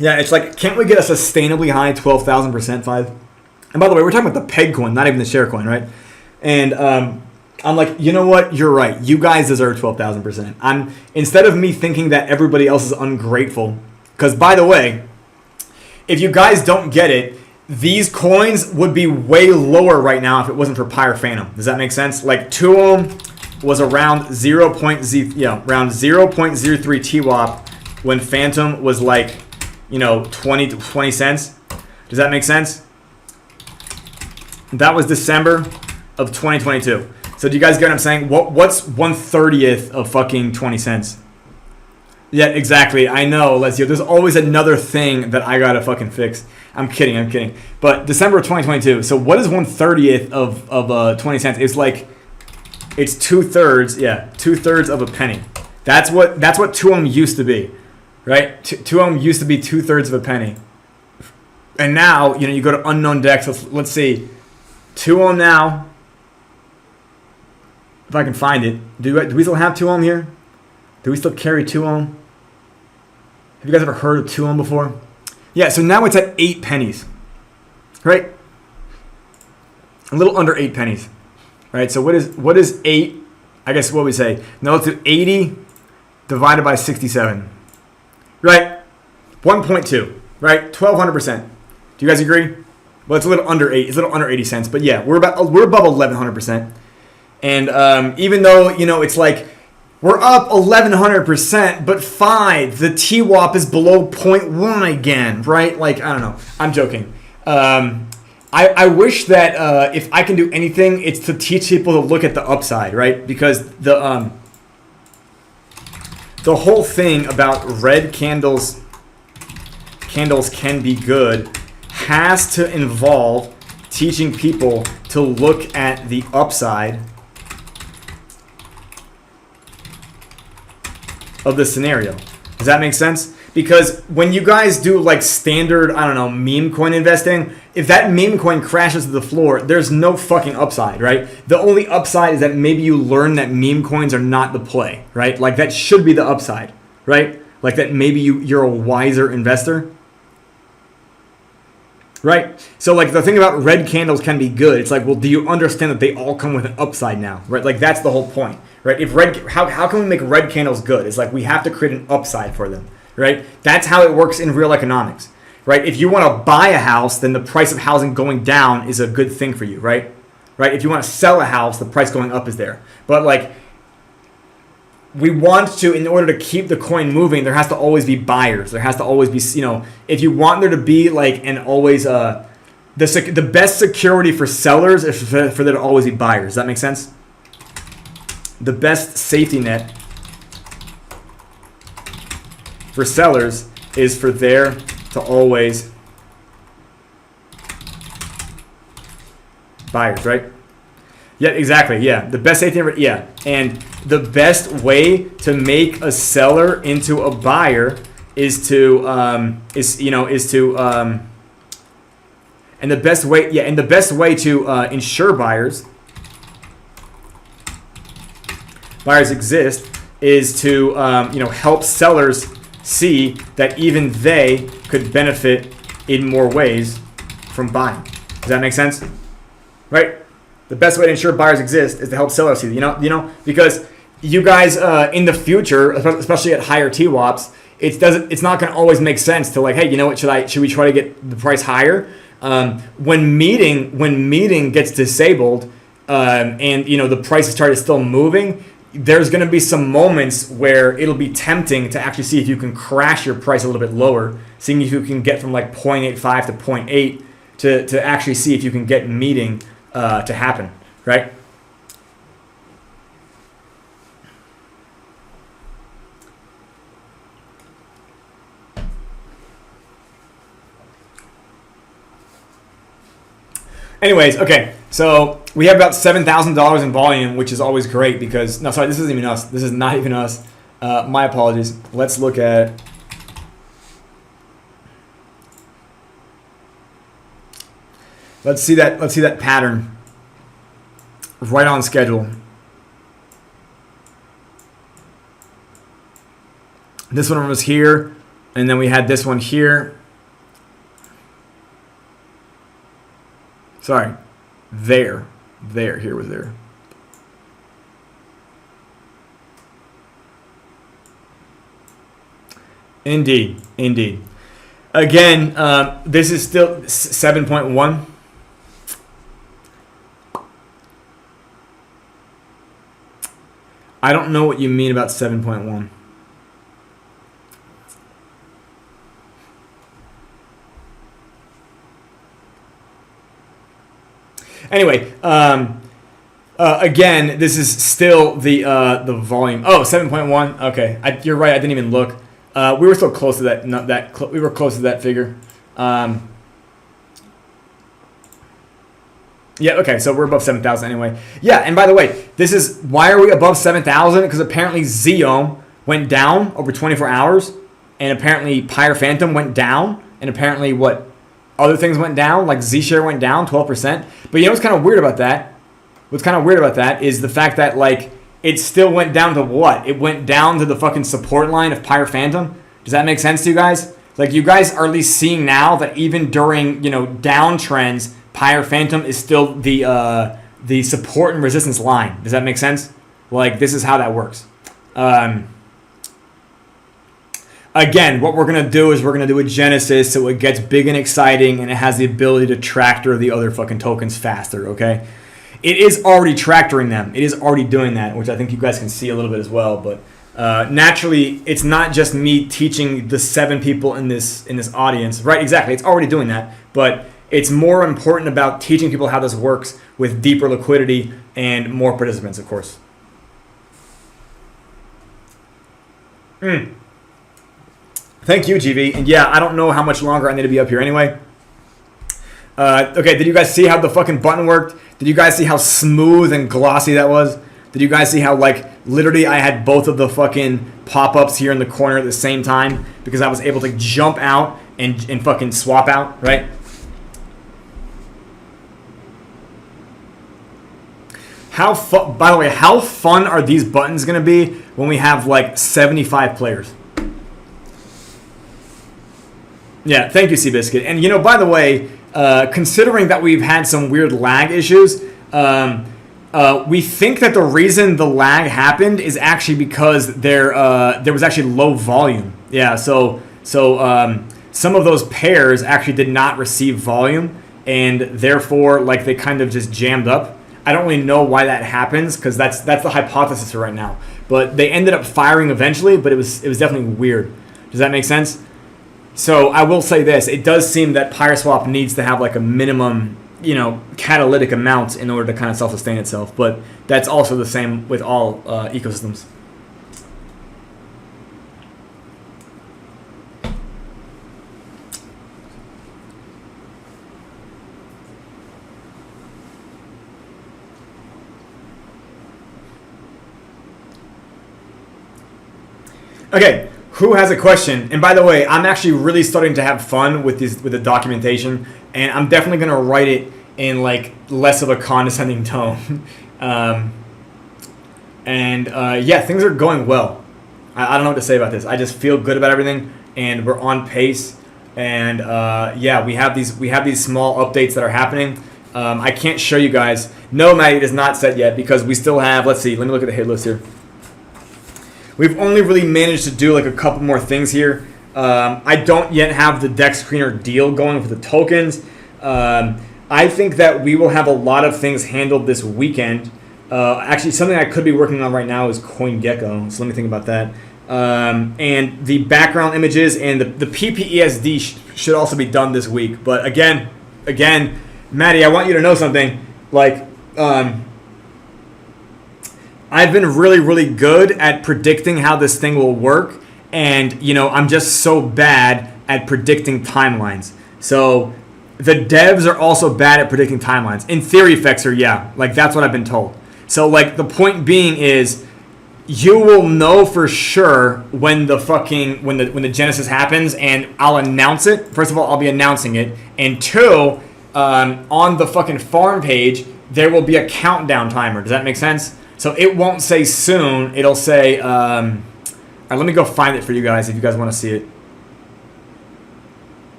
yeah, it's like, can't we get a sustainably high 12,000% 5? And by the way, we're talking about the peg coin, not even the share coin, right? And I'm like, you know what? You're right. You guys deserve 12,000%. Instead of me thinking that everybody else is ungrateful, because by the way, if you guys don't get it, these coins would be way lower right now if it wasn't for Pyre Phantom. Does that make sense? Like 2 ohm was around 0.03 TWAP when Phantom was like, 20 cents. Does that make sense? That was December of 2022. So do you guys get what I'm saying? What's 1/30th of fucking 20 cents? Yeah, exactly. I know, Leslie. There's always another thing that I gotta fucking fix. I'm kidding. But December of 2022. So what is 1/30th of 20 cents? It's like, it's 2/3. Yeah, 2/3 of a penny. That's what 2 ohm used to be, right? 2 ohm used to be 2/3 of a penny. And now, you go to unknown decks. Let's see, 2 ohm now. If I can find it, do we still have 2 ohm here? Do we still carry 2 ohm? Have you guys ever heard of 2 ohm before? Yeah, so now it's at 8 pennies, right? A little under 8 pennies, right? So what is 8? I guess what we say. No, let's do 80 divided by 67, right? 1.2, right? 1,200%. Do you guys agree? Well, it's a little under 8. It's a little under 80 cents, but yeah, we're above 1,100%. And even though it's like, we're up 1,100%, but 5, the TWAP is below 0.1 again, right? Like, I don't know. I'm joking. I wish that if I can do anything, it's to teach people to look at the upside, right? Because the whole thing about red candles can be good has to involve teaching people to look at the upside of the scenario. Does that make sense? Because when you guys do like standard, I don't know, meme coin investing, if that meme coin crashes to the floor, there's no fucking upside, right? The only upside is that maybe you learn that meme coins are not the play, right? Like that should be the upside, right? Like that maybe you're a wiser investor. Right? So like the thing about red candles can be good. It's like, well, do you understand that they all come with an upside now? Right? Like that's the whole point. Right? If how can we make red candles good? It's like we have to create an upside for them. Right? That's how it works in real economics. Right? If you want to buy a house, then the price of housing going down is a good thing for you, right? Right? If you want to sell a house, the price going up is there. But like we want to, in order to keep the coin moving, there has to always be buyers. There has to always be, if you want there to be like an always the best security for sellers is for there to always be buyers. Does that make sense? The best safety net for sellers is for there to always buyers, right? Yeah, exactly. Yeah, the best safety net. Yeah, and the best way to make a seller into a buyer is to and the best way to ensure buyers exist is to help sellers see that even they could benefit in more ways from buying. Does that make sense? Right? The best way to ensure buyers exist is to help sellers see, because you guys in the future, especially at higher TWAPs, it's not going to always make sense to like, hey, you know what? Should we try to get the price higher? When meeting gets disabled, and the price started still moving, there's going to be some moments where it'll be tempting to actually see if you can crash your price a little bit lower, seeing if you can get from like 0.85 to 0.8 to actually see if you can get meeting to happen, right? Anyways, okay, so we have about $7,000 in volume, which is always great because, no, sorry, this isn't even us. This is not even us. My apologies. Let's look at, let's see that pattern right on schedule. This one was here, and then we had this one here. Sorry, here was there. Indeed. Again, this is still 7.1. I don't know what you mean about 7.1. Anyway, again, this is still the volume. Oh, 7.1. Okay, you're right. I didn't even look. We were still close to that. We were close to that figure. Yeah. Okay. So we're above 7,000 anyway. Yeah. And by the way, this is why are we above 7,000? Because apparently Xeom went down over 24 hours, and apparently Pyre Phantom went down, and apparently what? Other things went down, like Z-Share went down 12%. But you know what's kind of weird about that? What's kind of weird about that is the fact that like it still went down to what? It went down to the fucking support line of Pyre Phantom. Does that make sense to you guys? Like you guys are at least seeing now that even during downtrends, Pyre Phantom is still the support and resistance line. Does that make sense? Like this is how that works. Again, what we're going to do is we're going to do a Genesis so it gets big and exciting and it has the ability to tractor the other fucking tokens faster, okay? It is already tractoring them. It is already doing that, which I think you guys can see a little bit as well. But naturally, it's not just me teaching the 7 people in this audience. Right, exactly. It's already doing that. But it's more important about teaching people how this works with deeper liquidity and more participants, of course. Thank you, GV. And yeah, I don't know how much longer I need to be up here anyway. Okay, did you guys see how the fucking button worked? Did you guys see how smooth and glossy that was? Did you guys see how, like, literally I had both of the fucking pop-ups here in the corner at the same time because I was able to jump out and fucking swap out, right? By the way, how fun are these buttons going to be when we have, like, 75 players? Yeah, thank you, Seabiscuit. And, by the way, considering that we've had some weird lag issues, we think that the reason the lag happened is actually because there was actually low volume. Yeah, so some of those pairs actually did not receive volume, and therefore like they kind of just jammed up. I don't really know why that happens, because that's the hypothesis right now. But they ended up firing eventually, but it was definitely weird. Does that make sense? So I will say this: it does seem that PyroSwap needs to have like a minimum, catalytic amount in order to kind of self-sustain itself. But that's also the same with all ecosystems. Okay, who has a question? And by the way, I'm actually really starting to have fun with the documentation, and I'm definitely going to write it in like less of a condescending tone. Yeah, things are going well. I don't know what to say about this. I just feel good about everything, and we're on pace. And yeah, we have these small updates that are happening. I can't show you guys. No, Maddie, it is not set yet because we still have. Let's see. Let me look at the hit list here. We've only really managed to do like a couple more things here. I don't yet have the deck screener deal going for the tokens. I think that we will have a lot of things handled this weekend. Actually, something I could be working on right now is CoinGecko, so let me think about that. And the background images and the PPESD should also be done this week. But again, Maddie, I want you to know something. Like, I've been really, really good at predicting how this thing will work. And, I'm just so bad at predicting timelines. So the devs are also bad at predicting timelines. In theory, Fexer, yeah. Like, that's what I've been told. So, like, the point being is you will know for sure when the Genesis happens, and I'll announce it. First of all, I'll be announcing it. And two, on the fucking farm page, there will be a countdown timer. Does that make sense? So it won't say soon. It'll say, all right, let me go find it for you guys if you guys want to see it.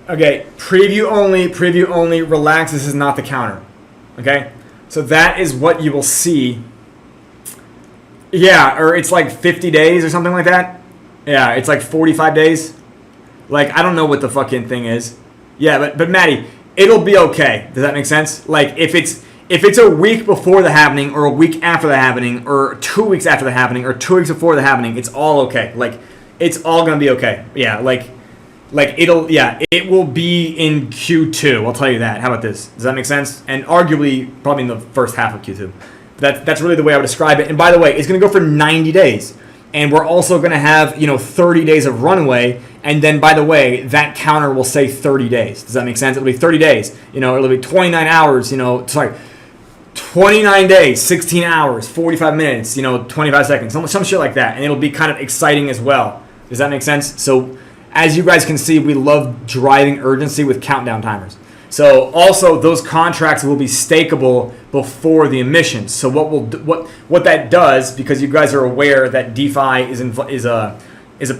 Okay, preview only, relax, this is not the counter. Okay? So that is what you will see. Yeah, or it's like 50 days or something like that. Yeah, it's like 45 days. Like, I don't know what the fucking thing is. Yeah, but Maddie, it'll be okay. Does that make sense? Like, if it's a week before the happening, or a week after the happening, or 2 weeks after the happening, or 2 weeks before the happening, it's all okay. Like, it's all gonna be okay. Yeah, it will be in Q2. I'll tell you that. How about this? Does that make sense? And arguably, probably in the first half of Q2. That's really the way I would describe it. And by the way, it's going to go for 90 days. And we're also going to have, 30 days of runway. And then, by the way, that counter will say 30 days. Does that make sense? It'll be 30 days. It'll be 29 hours, 29 days, 16 hours, 45 minutes, 25 seconds, some shit like that. And it'll be kind of exciting as well. Does that make sense? So, as you guys can see, we love driving urgency with countdown timers. So also those contracts will be stakeable before the emissions. So what that does, because you guys are aware that DeFi is a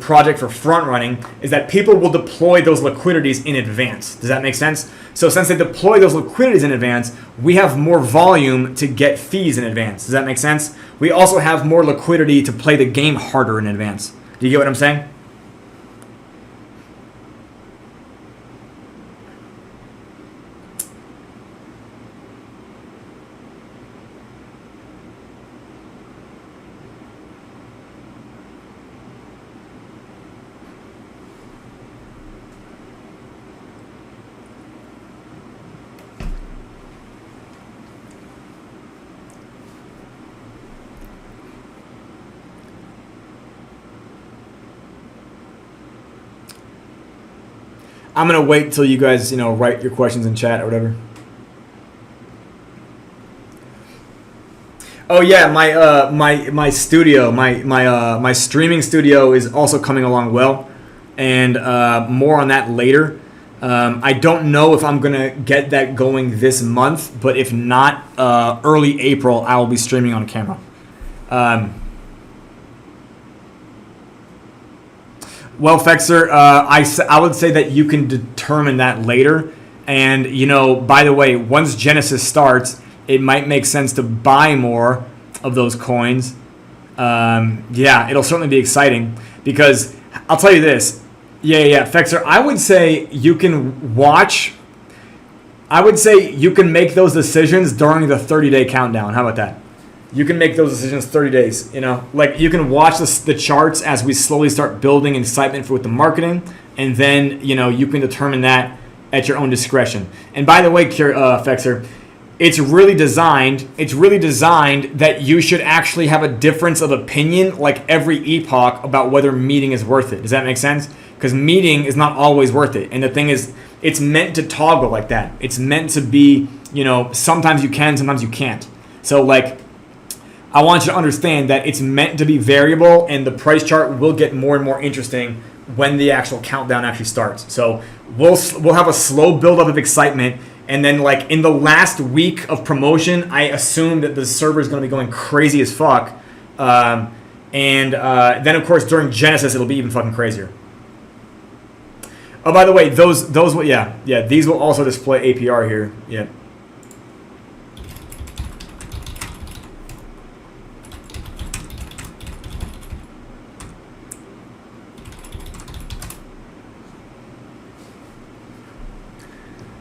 project for front running, is that people will deploy those liquidities in advance. Does that make sense? So since they deploy those liquidities in advance, we have more volume to get fees in advance. Does that make sense? We also have more liquidity to play the game harder in advance. Do you get what I'm saying? I'm gonna wait till you guys, write your questions in chat or whatever. Oh yeah, my studio, my streaming studio is also coming along well, and more on that later. I don't know if I'm gonna get that going this month, but if not, early April I will be streaming on camera. Well, Fexer, I would say that you can determine that later. And, by the way, once Genesis starts, it might make sense to buy more of those coins. Yeah, it'll certainly be exciting because I'll tell you this. Yeah, Fexer, I would say you can watch. I would say you can make those decisions during the 30-day countdown. How about that? You can make those decisions 30 days, like you can watch the charts as we slowly start building excitement with the marketing, and then, you can determine that at your own discretion. And by the way, Fexer, it's really designed that you should actually have a difference of opinion like every epoch about whether meeting is worth it. Does that make sense? Because meeting is not always worth it. And the thing is, it's meant to toggle like that. It's meant to be, sometimes you can, sometimes you can't. So like, I want you to understand that it's meant to be variable, and the price chart will get more and more interesting when the actual countdown actually starts. So we'll have a slow buildup of excitement, and then like in the last week of promotion, I assume that the server is going to be going crazy as fuck, and then of course during Genesis it'll be even fucking crazier. Oh, by the way, those will these will also display APR here. Yeah.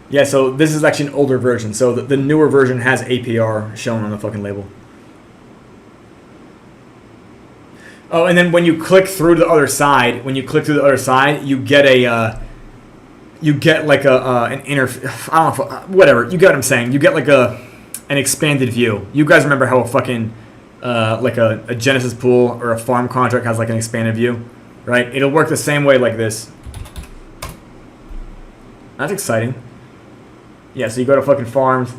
Yeah, so this is actually an older version. So the newer version has APR shown on the fucking label. Oh, and then when you click through to the other side, you get a, an inner, I don't know, whatever. You get what I'm saying. You get like an expanded view. You guys remember how a fucking, like a Genesis pool or a farm contract has like an expanded view, right? It'll work the same way like this. That's exciting. Yeah, so you go to fucking farms,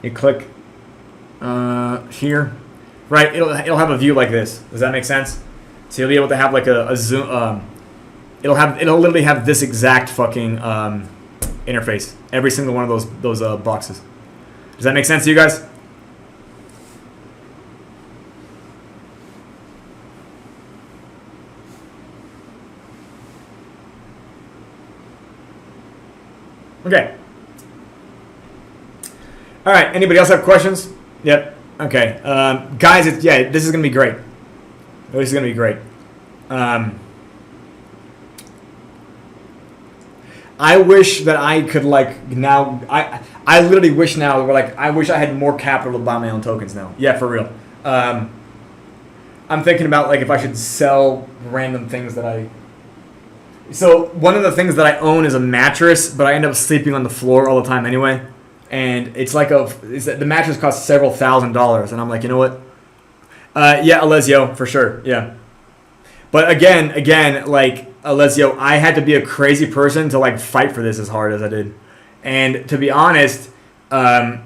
you click here, right? It'll have a view like this. Does that make sense? So you'll be able to have like a zoom. It'll literally have this exact fucking interface. Every single one of those boxes. Does that make sense to you guys? Okay. All right. Anybody else have questions? Yep. Okay. Guys, this is gonna be great. This is gonna be great. I wish that I could like now. I literally wish now. I wish I had more capital to buy my own tokens now. Yeah, for real. I'm thinking about like if I should sell random things that I. So one of the things that I own is a mattress, but I end up sleeping on the floor all the time anyway. And it's like the mattress costs several $1,000s, and I'm like, you know what? Yeah, Alessio, for sure, yeah. But again, like Alessio, I had to be a crazy person to like fight for this as hard as I did. And to be honest, I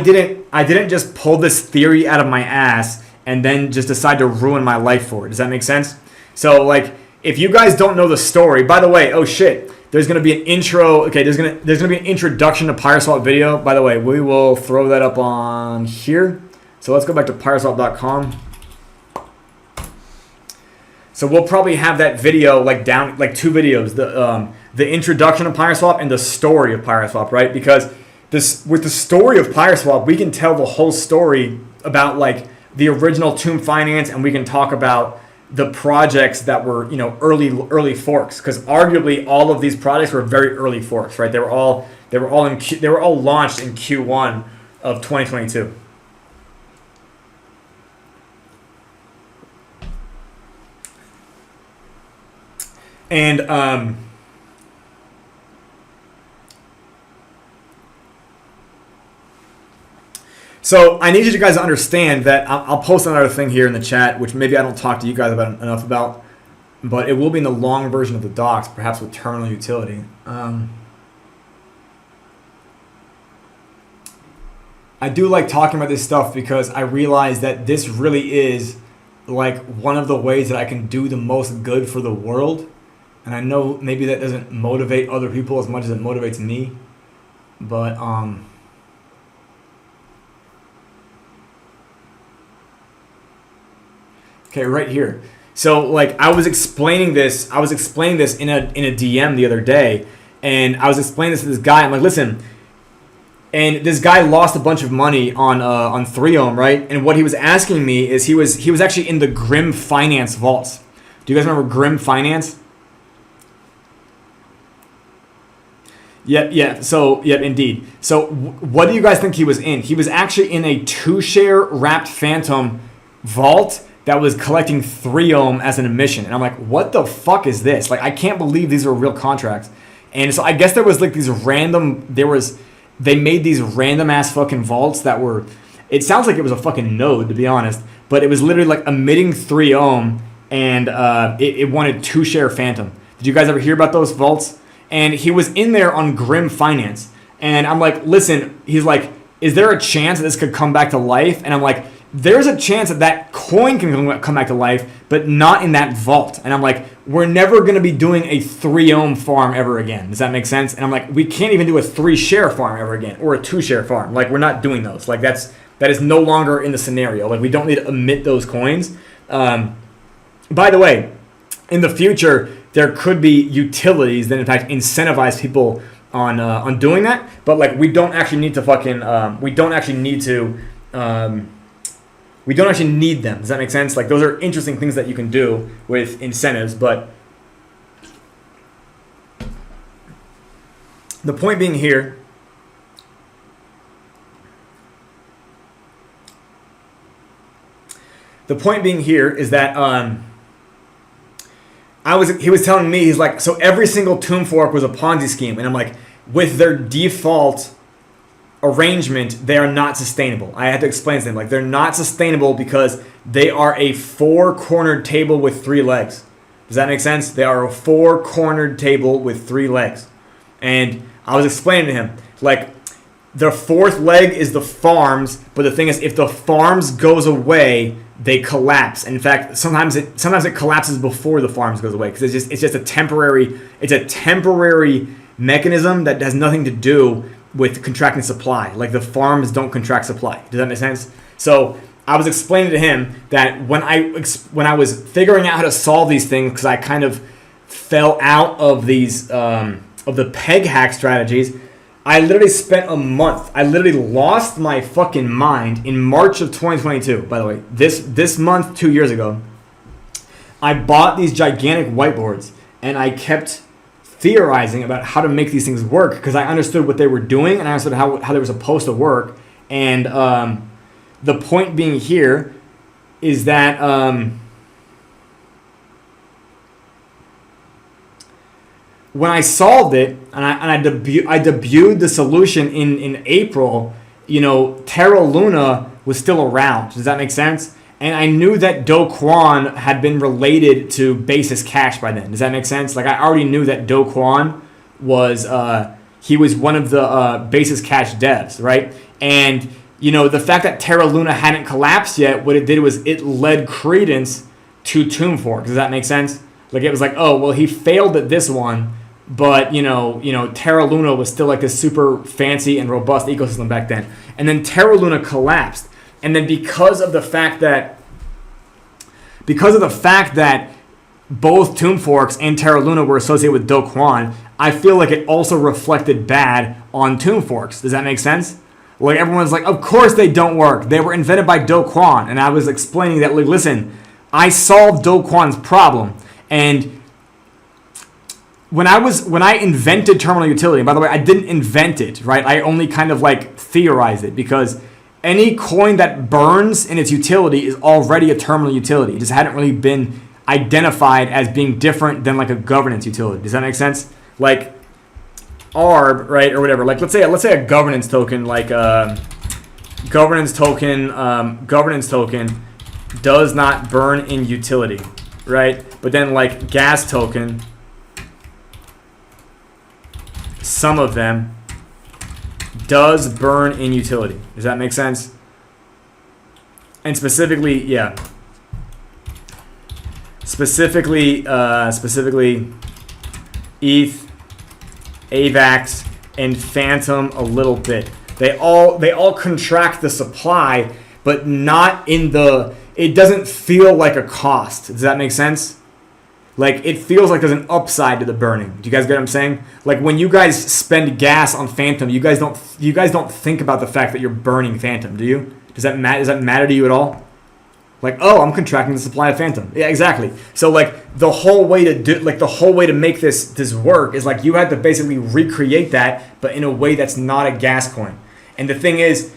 didn't just pull this theory out of my ass and then just decide to ruin my life for it. Does that make sense? So like, if you guys don't know the story, by the way, oh shit. There's gonna be an intro. Okay, there's gonna be an introduction to Piraswap video. By the way, we will throw that up on here. So let's go back to piraswap.com. So we'll probably have that video like two videos, the introduction of Piraswap and the story of Piraswap, right? Because with the story of Piraswap, we can tell the whole story about like the original Tomb Finance, and we can talk about the projects that were, early forks, because arguably all of these projects were very early forks, right? They were all launched in Q1 of 2022. And so I need you guys to understand that I'll post another thing here in the chat, which maybe I don't talk to you guys about enough about. but it will be in the long version of the docs, perhaps with terminal utility. I do like talking about this stuff because I realize that this really is like one of the ways that I can do the most good for the world. And I know maybe that doesn't motivate other people as much as it motivates me. But okay, right here. So like I was explaining this in a DM the other day, and I was explaining this to this guy. I'm like, listen, and this guy lost a bunch of money on 3 ohm, right? And what he was asking me is he was actually in the Grim Finance vaults. Do you guys remember Grim Finance? Yep. So, yep, indeed. So, what do you guys think he was in? He was actually in a 2-share wrapped phantom vault that was collecting 3 ohm as an emission. And I'm like, what the fuck is this? Like, I can't believe these are real contracts. And so I guess there was like these they made these random ass fucking vaults that were, it sounds like it was a fucking node, to be honest, but it was literally like emitting 3 ohm, and it wanted 2-share phantom. Did you guys ever hear about those vaults? And he was in there on Grim Finance. And I'm like, listen, he's like, is there a chance that this could come back to life? And I'm like, there's a chance that that coin can come back to life, but not in that vault. And I'm like, we're never going to be doing a 3 ohm farm ever again. Does that make sense? And I'm like, we can't even do a 3-share farm ever again, or a 2-share farm. Like, we're not doing those. Like, that is no longer in the scenario. Like, we don't need to emit those coins. By the way, in the future, there could be utilities that in fact incentivize people on doing that. But like, we don't actually need to we don't actually need them. Does that make sense? Like, those are interesting things that you can do with incentives, but the point being here is that he was telling me, he's like, so every single tomb fork was a Ponzi scheme. And I'm like, with their default arrangement, they are not sustainable. I had to explain to them, like, they're not sustainable because they are a 4-cornered table with 3 legs. Does that make sense? They are a 4-cornered table with 3 legs. And I was explaining to him, like, the 4th leg is the farms, but the thing is, if the farms goes away, they collapse. And in fact, sometimes it collapses before the farms goes away, because it's just a temporary mechanism that has nothing to do with contracting supply. Like, the farms don't contract supply. Does that make sense? So I was explaining to him that when I was figuring out how to solve these things, because I kind of fell out of these of the peg hack strategies, I literally spent a month. I literally lost my fucking mind in March of 2022. By the way, this month, 2 years ago, I bought these gigantic whiteboards, and I kept theorizing about how to make these things work, because I understood what they were doing, and I understood how they were supposed to work. And the point being here is that when I solved it, and I debuted the solution in April, Terra Luna was still around. Does that make sense? And I knew that Do Kwon had been related to Basis Cash by then. Does that make sense? Like, I already knew that Do Kwon was he was one of the Basis Cash devs, right? And the fact that Terra Luna hadn't collapsed yet, what it did was it led credence to Tomb Fork. Does that make sense? Like, it was like, oh well, he failed at this one, but Terra Luna was still like this super fancy and robust ecosystem back then. And then Terra Luna collapsed. And then because of the fact that both Tomb Forks and Terra Luna were associated with Do Kwon, I feel like it also reflected bad on Tomb Forks. Does that make sense? Like, everyone's like, of course they don't work. They were invented by Do Kwon. And I was explaining that, like, listen, I solved Do Kwon's problem. And when I invented terminal utility, and by the way, I didn't invent it, right? I only kind of like theorized it, because any coin that burns in its utility is already a terminal utility. It just hadn't really been identified as being different than like a governance utility. Does that make sense? Like ARB, right, or whatever. Like, let's say a governance token, like governance token does not burn in utility, right? But then like gas token, some of them does burn in utility. Does that make sense? And specifically, yeah. Specifically ETH, AVAX, and Phantom a little bit. They all contract the supply, but not in the, it doesn't feel like a cost. Does that make sense? Like it feels like there's an upside to the burning. Do you guys get what I'm saying? Like when you guys spend gas on Phantom, you guys don't think about the fact that you're burning Phantom, do you? Does that matter to you at all? Like, oh, I'm contracting the supply of Phantom. Yeah, exactly. So like the whole way to make this work is like you had to basically recreate that, but in a way that's not a gas coin. And the thing is,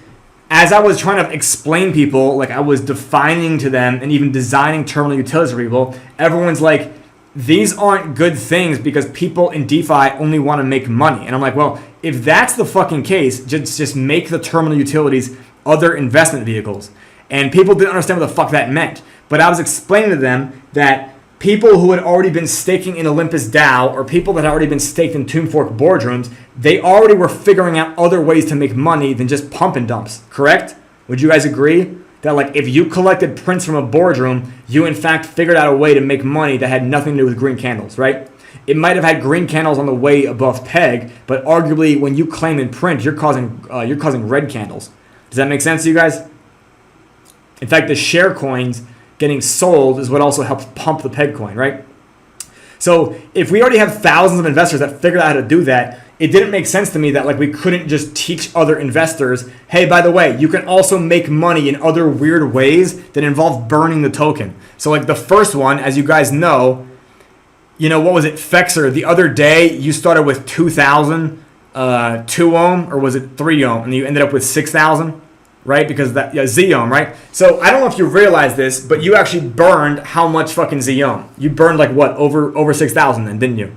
as I was trying to explain people, like I was defining to them and even designing terminal utilities for people, everyone's like, these aren't good things because people in DeFi only want to make money. And I'm like, well, if that's the fucking case, just make the terminal utilities other investment vehicles. And people didn't understand what the fuck that meant. But I was explaining to them that people who had already been staking in Olympus DAO or people that had already been staked in Tomb Fork boardrooms, they already were figuring out other ways to make money than just pump and dumps. Correct? Would you guys agree? That like if you collected prints from a boardroom, you in fact figured out a way to make money that had nothing to do with green candles, right? It might have had green candles on the way above peg, but arguably when you claim in print, you're causing red candles. Does that make sense to you guys? In fact, the share coins getting sold is what also helps pump the peg coin, right? So if we already have thousands of investors that figured out how to do that, it didn't make sense to me that like we couldn't just teach other investors, hey, by the way, you can also make money in other weird ways that involve burning the token. So like the first one, as you guys know, what was it, Fexer? The other day you started with 2,000, 2 ohm, or was it 3 ohm, and you ended up with 6,000, right? Because that Z ohm, right? So I don't know if you realize this, but you actually burned how much fucking Z ohm? You burned like what, over 6,000 then, didn't you?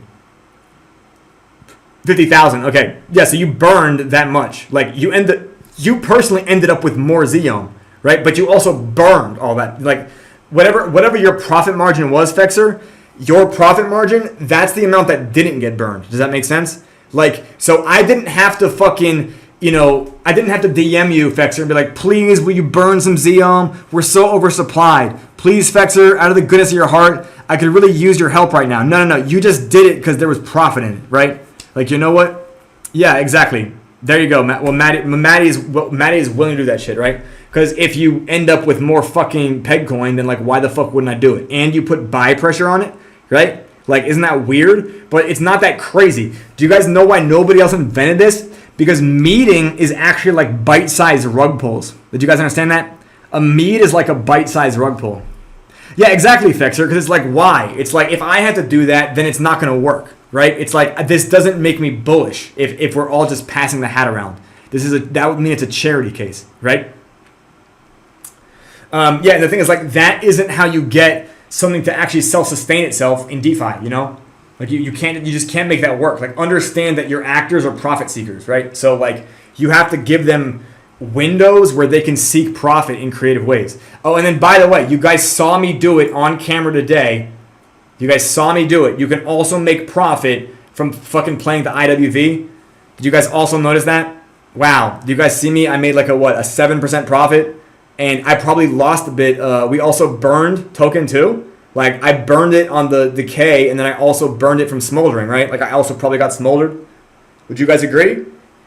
50,000. Okay. Yeah, so you burned that much. Like you personally ended up with more Z ohm, right? But you also burned all that. Like whatever your profit margin was, Fexer, your profit margin, that's the amount that didn't get burned. Does that make sense? Like, so I didn't have to fucking, I didn't have to DM you, Fexer, and be like, please, will you burn some Z ohm? We're so oversupplied. Please, Fexer, out of the goodness of your heart, I could really use your help right now. No. You just did it because there was profit in it, right? Like, you know what? Yeah, exactly. There you go, Matt. Well, Matty is willing to do that shit, right? Because if you end up with more fucking peg coin, then like, why the fuck wouldn't I do it? And you put buy pressure on it, right? Like, isn't that weird? But it's not that crazy. Do you guys know why nobody else invented this? Because meeting is actually like bite-sized rug pulls. Did you guys understand that? A meet is like a bite-sized rug pull. Yeah, exactly, Fexer. Because it's like, why? It's like, if I have to do that, then it's not going to work. Right? It's like, this doesn't make me bullish if we're all just passing the hat around. That would mean it's a charity case, right? Yeah, and the thing is like, that isn't how you get something to actually self-sustain itself in DeFi, Like you just can't make that work. Like understand that your actors are profit seekers, right? So like you have to give them windows where they can seek profit in creative ways. Oh, and then by the way, you guys saw me do it on camera today. You guys saw me do it. You can also make profit from fucking playing the IWV. Did you guys also notice that? Wow. Do you guys see me? I made like a 7% profit. And I probably lost a bit. We also burned token too. Like I burned it on the decay and then I also burned it from smoldering, right? Like I also probably got smoldered. Would you guys agree?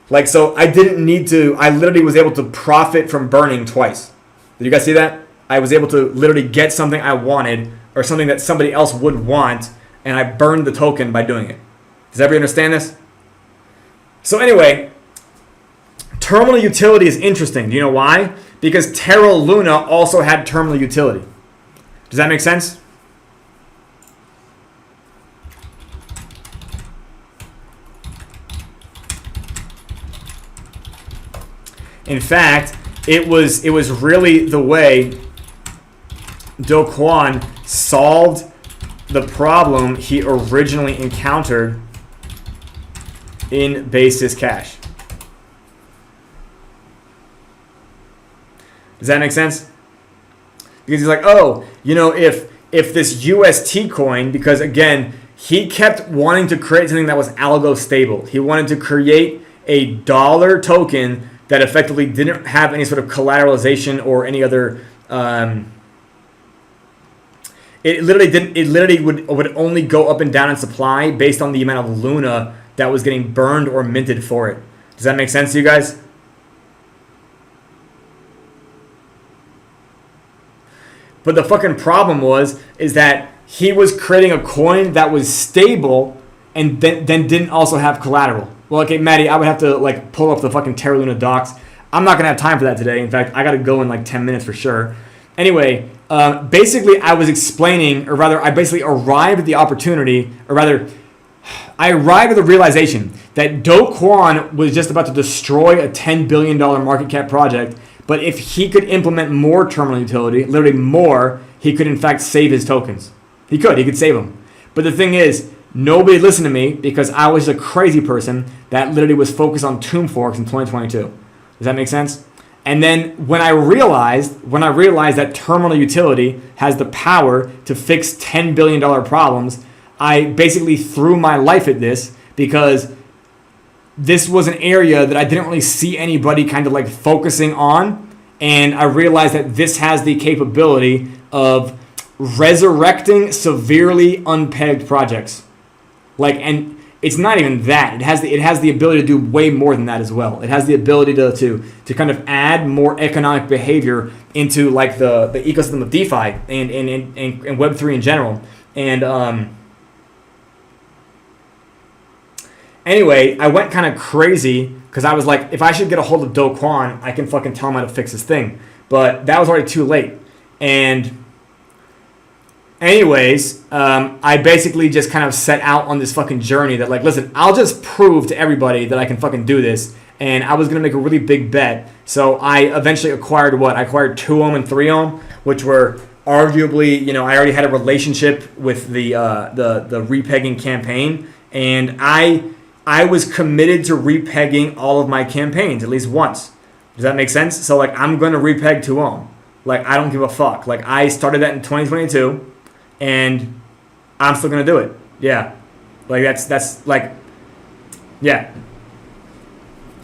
Like, so I didn't need to, I literally was able to profit from burning twice. Did you guys see that? I was able to literally get something I wanted or something that somebody else would want, and I burned the token by doing it. Does everybody understand this? So anyway, terminal utility is interesting. Do you know why? Because Terra Luna also had terminal utility. Does that make sense? In fact, it was really the way Do Kwon solved the problem he originally encountered in Basis Cash. Does that make sense? Because he's like, oh, if this UST coin, because again, he kept wanting to create something that was algo stable. He wanted to create a dollar token that effectively didn't have any sort of collateralization or any other. It literally would only go up and down in supply based on the amount of Luna that was getting burned or minted for it. Does that make sense to you guys? But the fucking problem is that he was creating a coin that was stable and then didn't also have collateral. Well, okay, Maddie, I would have to like pull up the fucking Terra Luna docs. I'm not gonna have time for that today. In fact, I gotta go in like 10 minutes for sure. Anyway, basically I was explaining, or rather I basically arrived at the opportunity, or rather I arrived at the realization that Do Kwon was just about to destroy a $10 billion market cap project, but if he could implement more terminal utility, literally more, he could in fact save his tokens. He could save them. But the thing is, nobody listened to me because I was a crazy person that literally was focused on tomb forks in 2022. Does that make sense? And then when I realized that terminal utility has the power to fix $10 billion problems, I basically threw my life at this because this was an area that I didn't really see anybody kind of like focusing on. And I realized that this has the capability of resurrecting severely unpegged projects. And it's not even that. It has the ability to do way more than that as well. It has the ability to kind of add more economic behavior into like the ecosystem of DeFi and Web3 in general. And anyway, I went kind of crazy because I was like, if I should get a hold of Do Kwon, I can fucking tell him how to fix this thing. But that was already too late. And anyways, I basically just kind of set out on this fucking journey that like, listen, I'll just prove to everybody that I can fucking do this. And I was going to make a really big bet. So I eventually acquired what? I acquired 2 ohm and 3 ohm, which were arguably, I already had a relationship with the repegging campaign. And I was committed to repegging all of my campaigns at least once. Does that make sense? So like, I'm going to repeg 2 ohm. Like, I don't give a fuck. Like, I started that in 2022. And I'm still gonna do it. Yeah, like that's like, yeah.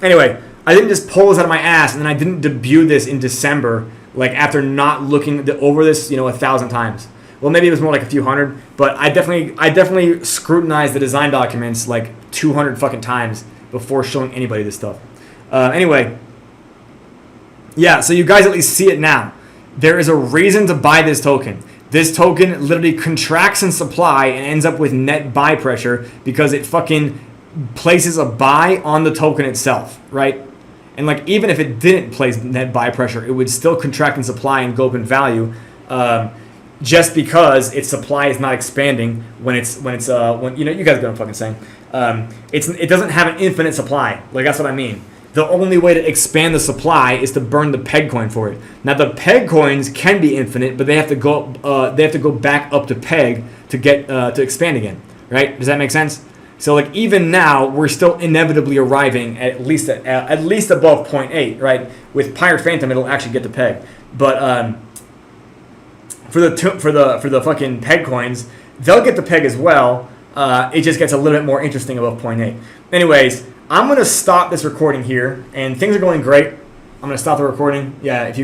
Anyway, I didn't just pull this out of my ass, and then I didn't debut this in December, like after not looking over this, 1,000 times. Well, maybe it was more like a few hundred, but I definitely scrutinized the design documents like 200 fucking times before showing anybody this stuff. Anyway, yeah. So you guys at least see it now. There is a reason to buy this token. This token literally contracts in supply and ends up with net buy pressure because it fucking places a buy on the token itself, right? And like, even if it didn't place net buy pressure, it would still contract in supply and go up in value, just because its supply is not expanding when you guys know what I'm fucking saying. It doesn't have an infinite supply. Like, that's what I mean. The only way to expand the supply is to burn the peg coin for it. Now the peg coins can be infinite, but they have to go back up to peg to get to expand again, right? Does that make sense? So like, even now we're still inevitably arriving at least above 0.8, right? With Pirate Phantom, it'll actually get to peg, but for the fucking peg coins, they'll get to peg as well. It just gets a little bit more interesting above 0.8. Anyways. I'm going to stop this recording here, and things are going great. I'm going to stop the recording. Yeah, if you guys